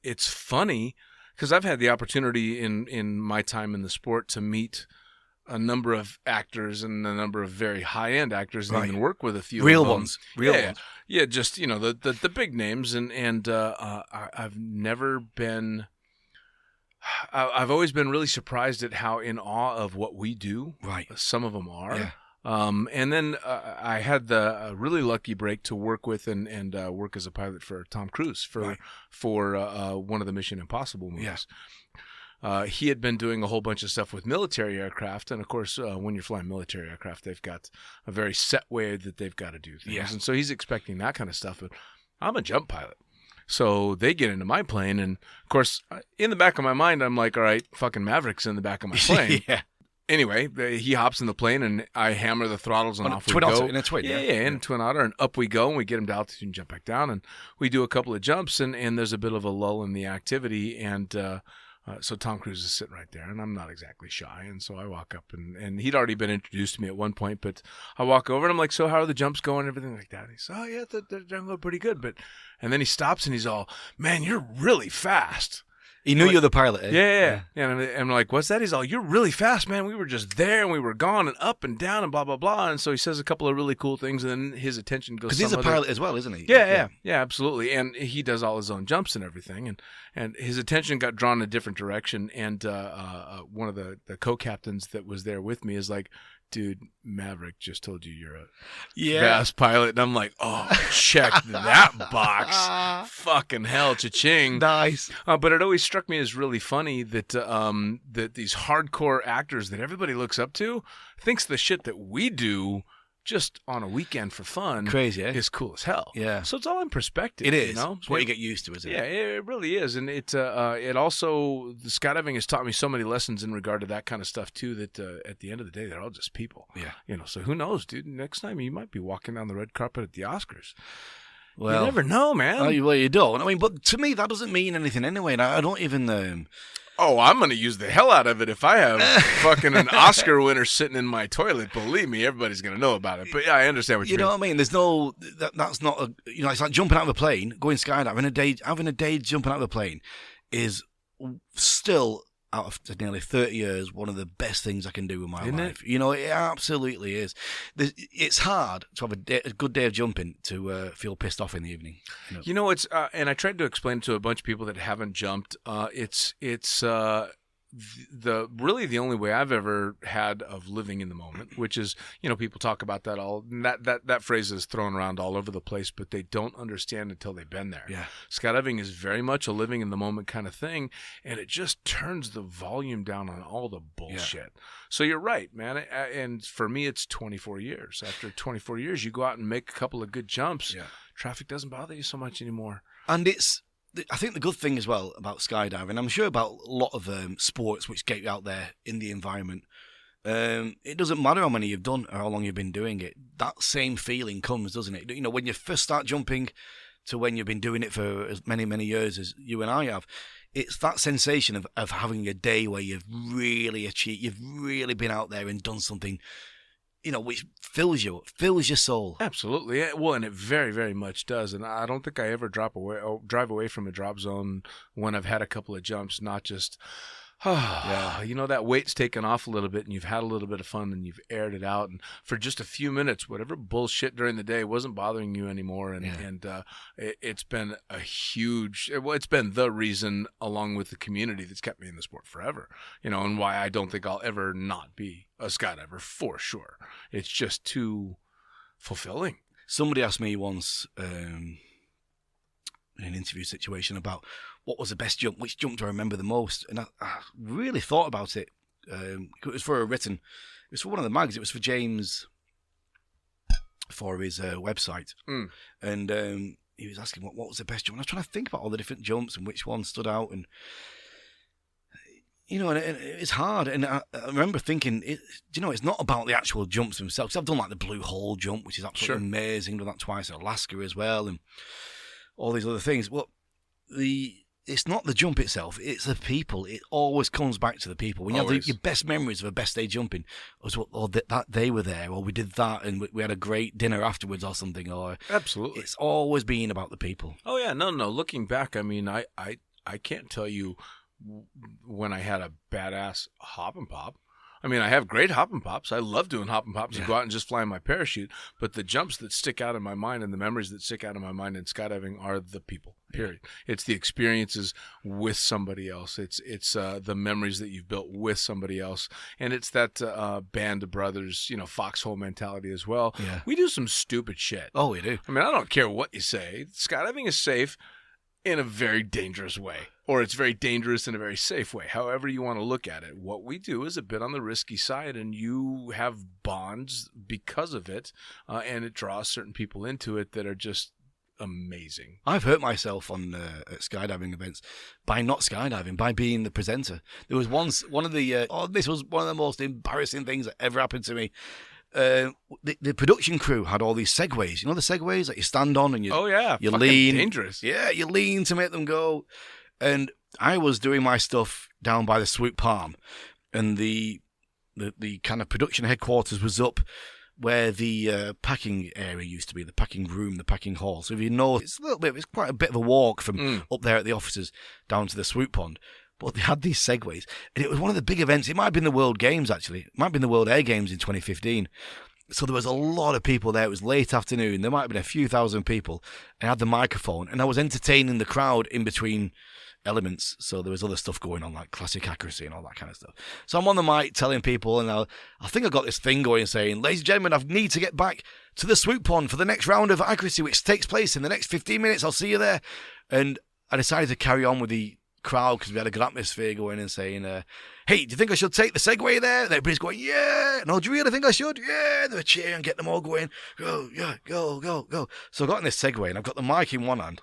it's funny because I've had the opportunity in my time in the sport to meet a number of actors and a number of very high-end actors, and even work with a few real of them. ones. Real ones. Yeah, just the big names, and I've never been. I've always been really surprised at how in awe of what we do. Right. Some of them are. Yeah. And then I had the really lucky break to work with and work as a pilot for Tom Cruise for one of the Mission Impossible movies. he had been doing a whole bunch of stuff with military aircraft. And, of course, when you're flying military aircraft, they've got a very set way that they've got to do things. Yeah. And so he's expecting that kind of stuff. But I'm a jump pilot. So they get into my plane. And, of course, in the back of my mind, I'm like, all right, fucking Maverick's in the back of my plane. Yeah. Anyway, he hops in the plane, and I hammer the throttles, and off we Twin go. Otter, in a twin, yeah, in a Twin Otter, and up we go, and we get him to altitude and jump back down, and we do a couple of jumps, and there's a bit of a lull in the activity, and so Tom Cruise is sitting right there, and I'm not exactly shy, and so I walk up, and he'd already been introduced to me at one point, but I walk over, and I'm like, so how are the jumps going, and everything like that? And he says, oh, yeah, they're going pretty good, and then he stops, and he's all, man, you're really fast. He knew you're the pilot, eh? Yeah. And I'm like, what's that? He's all, you're really fast, man. We were just there, and we were gone, and up and down, and blah, blah, blah. And so he says a couple of really cool things, and then his attention goes. Because he's a pilot as well, isn't he? Yeah, absolutely. And he does all his own jumps and everything. And his attention got drawn in a different direction. And one of the co-captains that was there with me is like, dude, Maverick just told you you're a fast pilot. And I'm like, oh, check that box. Fucking hell, cha-ching. Nice. But it always struck me as really funny that that these hardcore actors that everybody looks up to thinks the shit that we do just on a weekend for fun Crazy, eh? is cool as hell. Yeah. So it's all in perspective. It is. You know? It's what you get used to, isn't it? Yeah, it really is. And it also, the skydiving has taught me so many lessons in regard to that kind of stuff too, that at the end of the day, they're all just people. Yeah. You know, so who knows, dude? Next time you might be walking down the red carpet at the Oscars. Well, you never know, man. Well, you don't. I mean, but to me, that doesn't mean anything anyway. And I don't even... Oh, I'm going to use the hell out of it if I have fucking an Oscar winner sitting in my toilet. Believe me, everybody's going to know about it. But yeah, I understand what you mean. You know what I mean? There's no... That's not... it's like jumping out of a plane, going skydiving. Having a day jumping out of a plane is still, out of nearly 30 years, one of the best things I can do in my life. You know, it absolutely is. It's hard to have a good day of jumping to feel pissed off in the evening. You know, it's and I tried to explain it to a bunch of people that haven't jumped. It's really the only way I've ever had of living in the moment, which is, you know, people talk about that all that phrase is thrown around all over the place, but they don't understand until they've been there. Yeah. Skydiving is very much a living in the moment kind of thing, and it just turns the volume down on all the bullshit. Yeah. So you're right, man. And for me, it's 24 years. After 24 years, you go out and make a couple of good jumps. Yeah. Traffic doesn't bother you so much anymore. And I think the good thing as well about skydiving, I'm sure about a lot of sports which get you out there in the environment, it doesn't matter how many you've done or how long you've been doing it. That same feeling comes, doesn't it? You know, when you first start jumping to when you've been doing it for as many, many years as you and I have, it's that sensation of having a day where you've really achieved, you've really been out there and done something, you know, which fills your soul. Absolutely. Well, and it very, very much does. And I don't think I ever drive away from a drop zone when I've had a couple of jumps, not just, you know, that weight's taken off a little bit and you've had a little bit of fun and you've aired it out. And for just a few minutes, whatever bullshit during the day wasn't bothering you anymore. And it's been it's been the reason, along with the community, that's kept me in the sport forever, you know, and why I don't think I'll ever not be a skydiver for sure. It's just too fulfilling. Somebody asked me once in an interview situation about what was the best jump, which jump do I remember the most, and I really thought about it. It was for it was for one of the mags. It was for James, for his website, and he was asking what was the best jump. And I was trying to think about all the different jumps and which one stood out, and you know, and it's hard. And I remember thinking, you know, it's not about the actual jumps themselves. I've done like the Blue Hole jump, which is absolutely amazing. I've done that twice in Alaska as well, and all these other things. Well, it's not the jump itself, it's the people. It always comes back to the people. When you have your best memories of a best day jumping, was that they were there, or we did that, and we had a great dinner afterwards or something. Or absolutely, it's always been about the people. Oh yeah, no. Looking back, I mean, I can't tell you when I had a badass hop and pop. I mean, I have great hop and pops. I love doing hop and pops and go out and just fly in my parachute. But the jumps that stick out in my mind and the memories that stick out in my mind in skydiving are the people, period. It's the experiences with somebody else. It's the memories that you've built with somebody else. And it's that band of brothers, you know, foxhole mentality as well. Yeah. We do some stupid shit. Oh, we do. I mean, I don't care what you say. Skydiving is safe. in a very dangerous way, or it's very dangerous in a very safe way. However you want to look at it. What we do is a bit on the risky side, and you have bonds because of it, and it draws certain people into it that are just amazing. I've hurt myself on at skydiving events by not skydiving, by being the presenter. There was once this was one of the most embarrassing things that ever happened to me. The production crew had all these segways. You know the segways that you stand on and you you lean. Dangerous. Yeah, you lean to make them go. And I was doing my stuff down by the Swoop Palm, and the kind of production headquarters was up where the packing area used to be, the packing room, the packing hall. So if you know, it's quite a bit of a walk from up there at the offices down to the Swoop Pond. But they had these segways, and it was one of the big events. It might have been the World Games, actually. It might have been the World Air Games in 2015. So there was a lot of people there. It was late afternoon. There might have been a few thousand people. I had the microphone, and I was entertaining the crowd in between elements. So there was other stuff going on, like classic accuracy and all that kind of stuff. So I'm on the mic telling people, and I think I got this thing going saying, ladies and gentlemen, I need to get back to the Swoop Pond for the next round of accuracy, which takes place in the next 15 minutes. I'll see you there. And I decided to carry on with the crowd because we had a good atmosphere going and saying, hey, do you think I should take the Segway there? And everybody's going, yeah. No, do you really think I should? Yeah. They were cheering, getting them all going, go, yeah, go, go, go. So I got in this Segway and I've got the mic in one hand.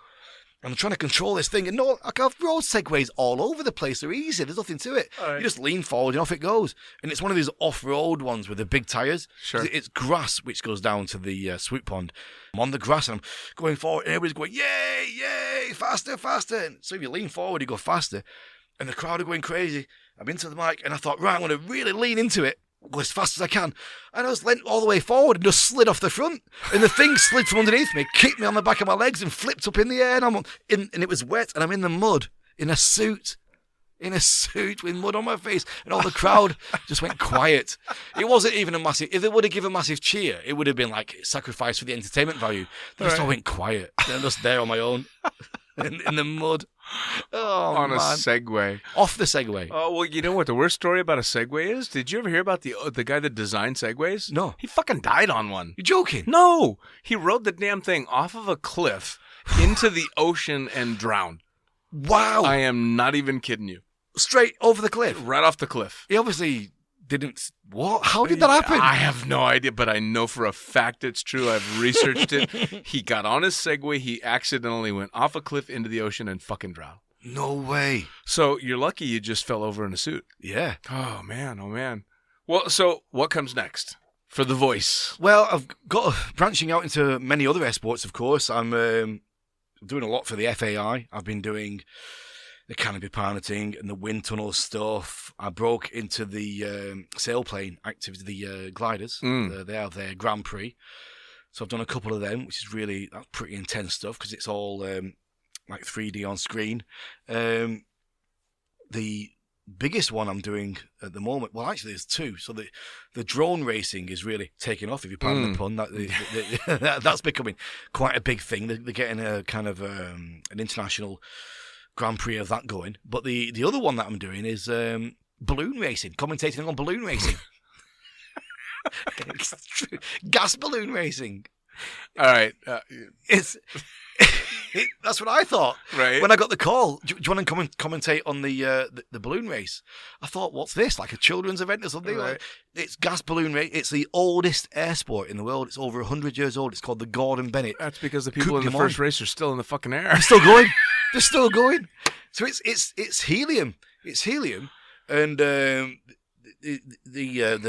I'm trying to control this thing. And no, I've road segways all over the place. They're easy. There's nothing to it. Right. You just lean forward and off it goes. And it's one of these off-road ones with the big tyres. Sure. It's grass which goes down to the Swoop Pond. I'm on the grass and I'm going forward and everybody's going, yay, yay, faster, faster. And so if you lean forward, you go faster. And the crowd are going crazy. I'm into the mic and I thought, right, I'm going to really lean into it. Go as fast as I can. And I just leant all the way forward and just slid off the front. And the thing slid from underneath me, kicked me on the back of my legs and flipped up in the air. And and it was wet and I'm in the mud in a suit with mud on my face. And all the crowd just went quiet. It wasn't even a massive, if they would have given a massive cheer, it would have been like sacrifice for the entertainment value. They just all went quiet. I'm just there on my own in the mud. Oh, on man. A Segway. Off the Segway. Oh, well, you know what the worst story about a Segway is? Did you ever hear about the guy that designed Segways? No. He fucking died on one. You're joking? No. He rode the damn thing off of a cliff into the ocean and drowned. Wow. I am not even kidding you. Straight over the cliff? Right off the cliff. He obviously didn't... What? How did that happen? I have no idea, but I know for a fact it's true. I've researched it. He got on his Segway. He accidentally went off a cliff into the ocean and fucking drowned. No way. So you're lucky you just fell over in a suit. Yeah. Oh, man. Oh, man. Well, so what comes next for the voice? Well, I've got branching out into many other air sports, of course. I'm doing a lot for the FAI. I've been doing the canopy piloting and the wind tunnel stuff. I broke into the sailplane activity, the gliders. They have their Grand Prix. So I've done a couple of them, which is really that's pretty intense stuff because it's all like 3D on screen. The biggest one I'm doing at the moment, well, actually there's two. So the drone racing is really taking off, if you pardon the pun. That's becoming quite a big thing. They're getting a kind of an international Grand Prix of that going. But the other one that I'm doing is balloon racing, commentating on balloon racing. Gas balloon racing. All right. That's what I thought. Right. When I got the call, do you want to commentate on the balloon race? I thought, what's this? Like a children's event or something? Right. Like, it's gas balloon race. It's the oldest air sport in the world. It's over 100 years old. It's called the Gordon Bennett. That's because the people in the first race are still in the fucking air. They're still going. They're still going. So it's helium. It's helium, and the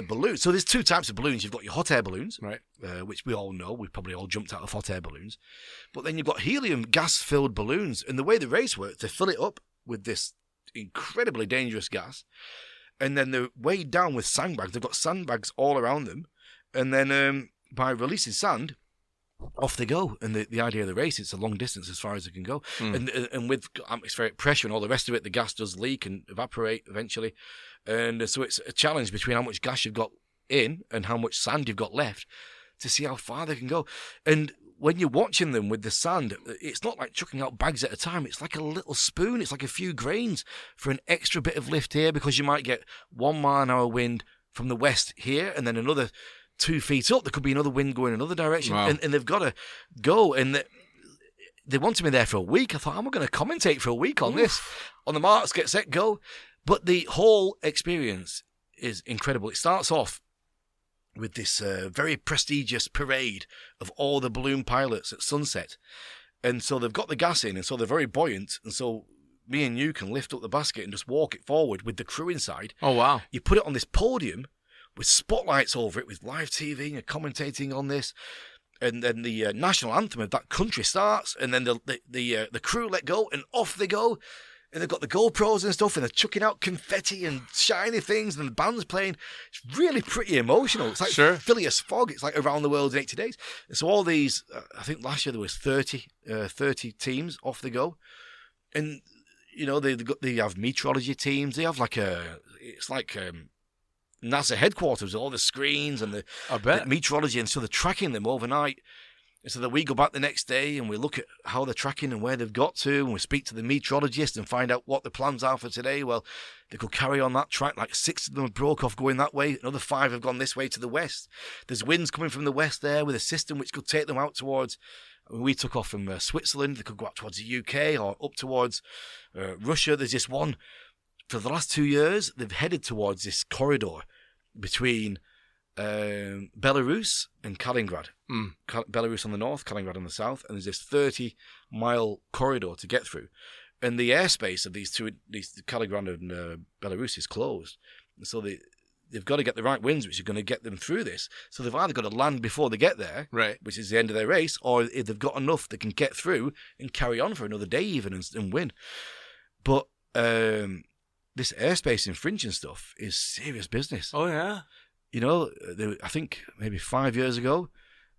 balloon. So there's two types of balloons. You've got your hot air balloons, right? Which we all know. We've probably all jumped out of hot air balloons. But then you've got helium gas-filled balloons, and the way the race works, they fill it up with this incredibly dangerous gas, and then they're weighed down with sandbags. They've got sandbags all around them, and then by releasing sand, off they go. And the idea of the race, it's a long distance as far as it can go. And with atmospheric pressure and all the rest of it, the gas does leak and evaporate eventually. And so it's a challenge between how much gas you've got in and how much sand you've got left to see how far they can go. And when you're watching them with the sand, it's not like chucking out bags at a time. It's like a little spoon. It's like a few grains for an extra bit of lift here, because you might get 1 mile an hour wind from the west here and then another 2 feet up. There could be another wind going another direction. Wow. And they've got to go. And they wanted me there for a week. I thought, I'm going to commentate for a week on this. On the marks, get set, go. But the whole experience is incredible. It starts off with this very prestigious parade of all the balloon pilots at sunset. And so they've got the gas in, and so they're very buoyant. And so me and you can lift up the basket and just walk it forward with the crew inside. Oh, wow. You put it on this podium with spotlights over it, with live TV and commentating on this. And then the national anthem of that country starts, and then the crew let go, and off they go. And they've got the GoPros and stuff, and they're chucking out confetti and shiny things, and the band's playing. It's really pretty emotional. It's like Phileas Fogg. It's like Around the World in 80 Days. And so all these, I think last year there was 30 teams off they go. And, you know, they have meteorology teams. They have it's like NASA headquarters, all the screens and the meteorology. And so they're tracking them overnight. And so that we go back the next day and we look at how they're tracking and where they've got to, and we speak to the meteorologist and find out what the plans are for today. Well, they could carry on that track. Like 6 of them have broke off going that way. Another 5 have gone this way to the west. There's winds coming from the west there with a system which could take them out towards. We took off from Switzerland. They could go out towards the UK or up towards Russia. There's this one. For the last 2 years, they've headed towards this corridor between Belarus and Kaliningrad. Belarus on the north, Kaliningrad on the south, and there's this 30-mile corridor to get through. And the airspace of these Kaliningrad and Belarus is closed. And so they've got to get the right winds, which are going to get them through this. So they've either got to land before they get there, right, which is the end of their race, or if they've got enough, they can get through and carry on for another day even and win. But this airspace infringing stuff is serious business. Oh, yeah. You know, I think maybe 5 years ago,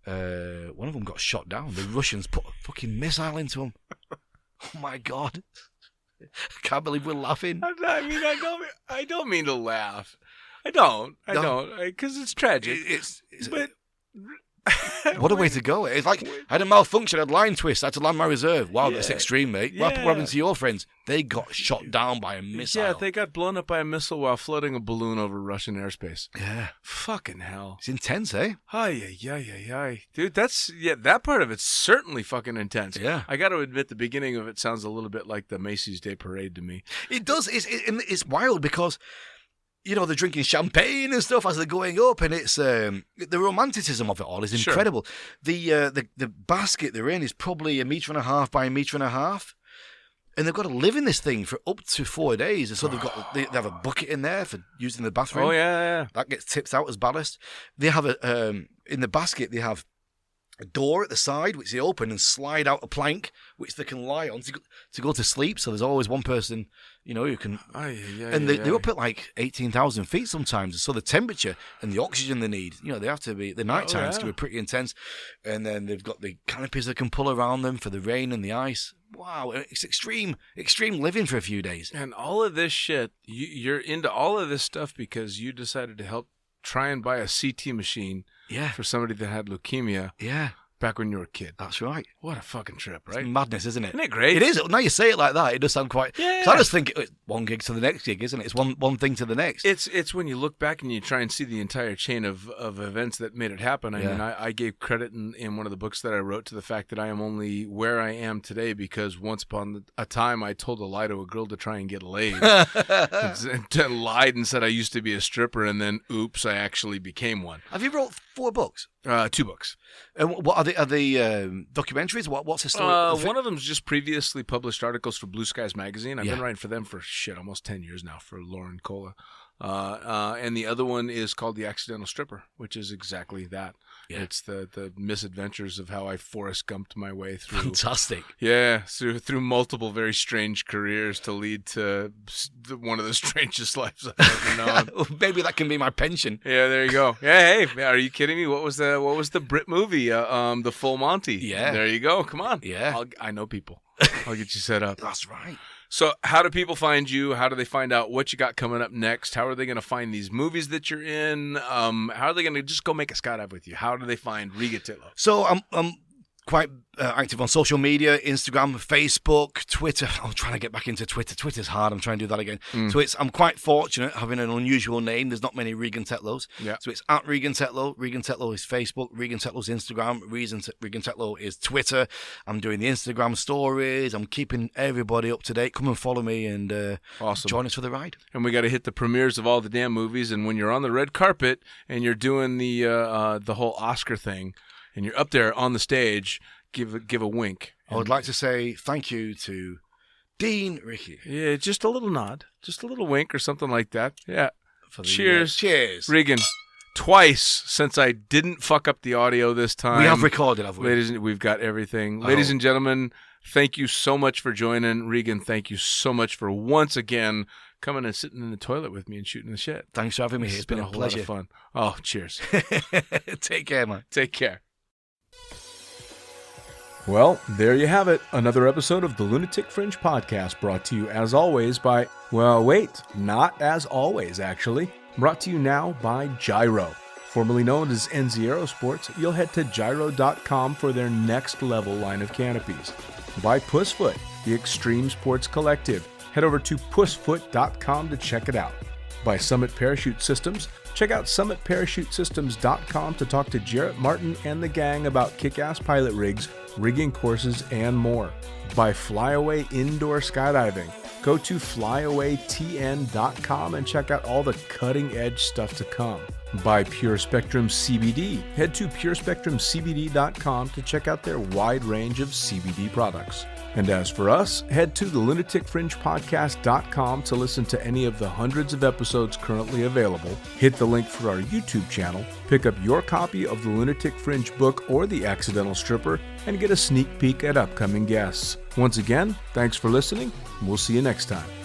one of them got shot down. The Russians put a fucking missile into him. Oh my God! I can't believe we're laughing. I don't mean to laugh. I don't, because it's tragic. But what a way to go! It's like I had a malfunction, I had line twist, I had to land my reserve. Wow, that's extreme, mate. Yeah. What happened to your friends? They got shot down by a missile. Yeah, they got blown up by a missile while floating a balloon over Russian airspace. Yeah. Fucking hell. It's intense, eh? Ay. Dude, that part of it's certainly fucking intense. Yeah. I got to admit, the beginning of it sounds a little bit like the Macy's Day Parade to me. It does. It's wild because, you know, they're drinking champagne and stuff as they're going up, and it's the romanticism of it all is incredible. Sure. The basket they're in is probably 1.5 meters by 1.5 meters, and they've got to live in this thing for up to 4 days. And so they have a bucket in there for using the bathroom. Oh yeah. That gets tipped out as ballast. They have in the basket they have a door at the side which they open and slide out a plank which they can lie on to go to sleep. So there's always one person, you know, who can. They're up at like 18,000 feet sometimes. So the temperature and the oxygen they need, you know, they have to be. The night times can be pretty intense. And then they've got the canopies that can pull around them for the rain and the ice. Wow, it's extreme living for a few days. And all of this shit, you're into all of this stuff because you decided to help try and buy a CT machine for somebody that had leukemia back when you were a kid. That's right. What a fucking trip, right? It's madness, isn't it? Isn't it great? It is. Now you say it like that, it does sound quite... Yeah. So I just think it's one gig to the next gig, isn't it? It's one thing to the next. It's when you look back and you try and see the entire chain of events that made it happen. I mean, I gave credit in one of the books that I wrote to the fact that I am only where I am today because once upon a time I told a lie to a girl to try and get laid. and lied and said I used to be a stripper, and then oops, I actually became one. Have you wrote 4 books? 2 books. And what are they documentaries? What's the story? One of them's just previously published articles for Blue Skies magazine. I've been writing for them for almost 10 years now for Lauren Cola. And the other one is called The Accidental Stripper, which is exactly that. Yeah. It's the misadventures of how I Forrest Gumped my way through. Fantastic. Yeah, through multiple very strange careers to lead to one of the strangest lives I've ever known. Maybe that can be my pension. Yeah, there you go. Yeah, hey, are you kidding me? What was the Brit movie? The Full Monty. Yeah. There you go. Come on. Yeah. I know people. I'll get you set up. That's right. So how do people find you? How do they find out what you got coming up next? How are they going to find these movies that you're in? How are they going to just go make a skydive with you? How do they find Regan Tetlow? So I'm quite active on social media, Instagram, Facebook, Twitter. I'm trying to get back into Twitter. Twitter's hard. I'm trying to do that again. So I'm quite fortunate having an unusual name. There's not many Regan Tetlows. Yeah. So it's at Regan Tetlow. Regan Tetlow is Facebook. Regan Tetlow's Instagram. Regan Tetlow is Twitter. I'm doing the Instagram stories. I'm keeping everybody up to date. Come and follow me and Awesome. join us for the ride. And we got to hit the premieres of all the damn movies. And when you're on the red carpet and you're doing the whole Oscar thing, and you're up there on the stage, give a wink. I would like to say thank you to Dean Ricky. Yeah, just a little nod, just a little wink or something like that. Yeah. For the, Cheers. Cheers. Regan, twice since I didn't fuck up the audio this time. We have recorded, have we? We've got everything. Ladies and gentlemen, thank you so much for joining. Regan, thank you so much for once again coming and sitting in the toilet with me and shooting the shit. Thanks for having me. It's been a whole pleasure. lot of fun. Oh, cheers. Take care, man. Take care. Well, there you have it. Another episode of the Lunatic Fringe podcast brought to you as always by, well, wait, not as always, actually. Brought to you now by Gyro. Formerly known as NZ Aerosports, you'll head to gyro.com for their next level line of canopies. By Pussfoot, the Extreme Sports Collective. Head over to pussfoot.com to check it out. By Summit Parachute Systems, check out summitparachutesystems.com to talk to Jarrett Martin and the gang about kick-ass pilot rigs, rigging courses, and more. By Flyaway Indoor Skydiving, go to flyawaytn.com and check out all the cutting-edge stuff to come. By Pure Spectrum CBD, head to purespectrumcbd.com to check out their wide range of CBD products. And as for us, head to the lunaticfringepodcast.com to listen to any of the hundreds of episodes currently available, hit the link for our YouTube channel, pick up your copy of the Lunatic Fringe book or The Accidental Stripper, and get a sneak peek at upcoming guests. Once again, thanks for listening. We'll see you next time.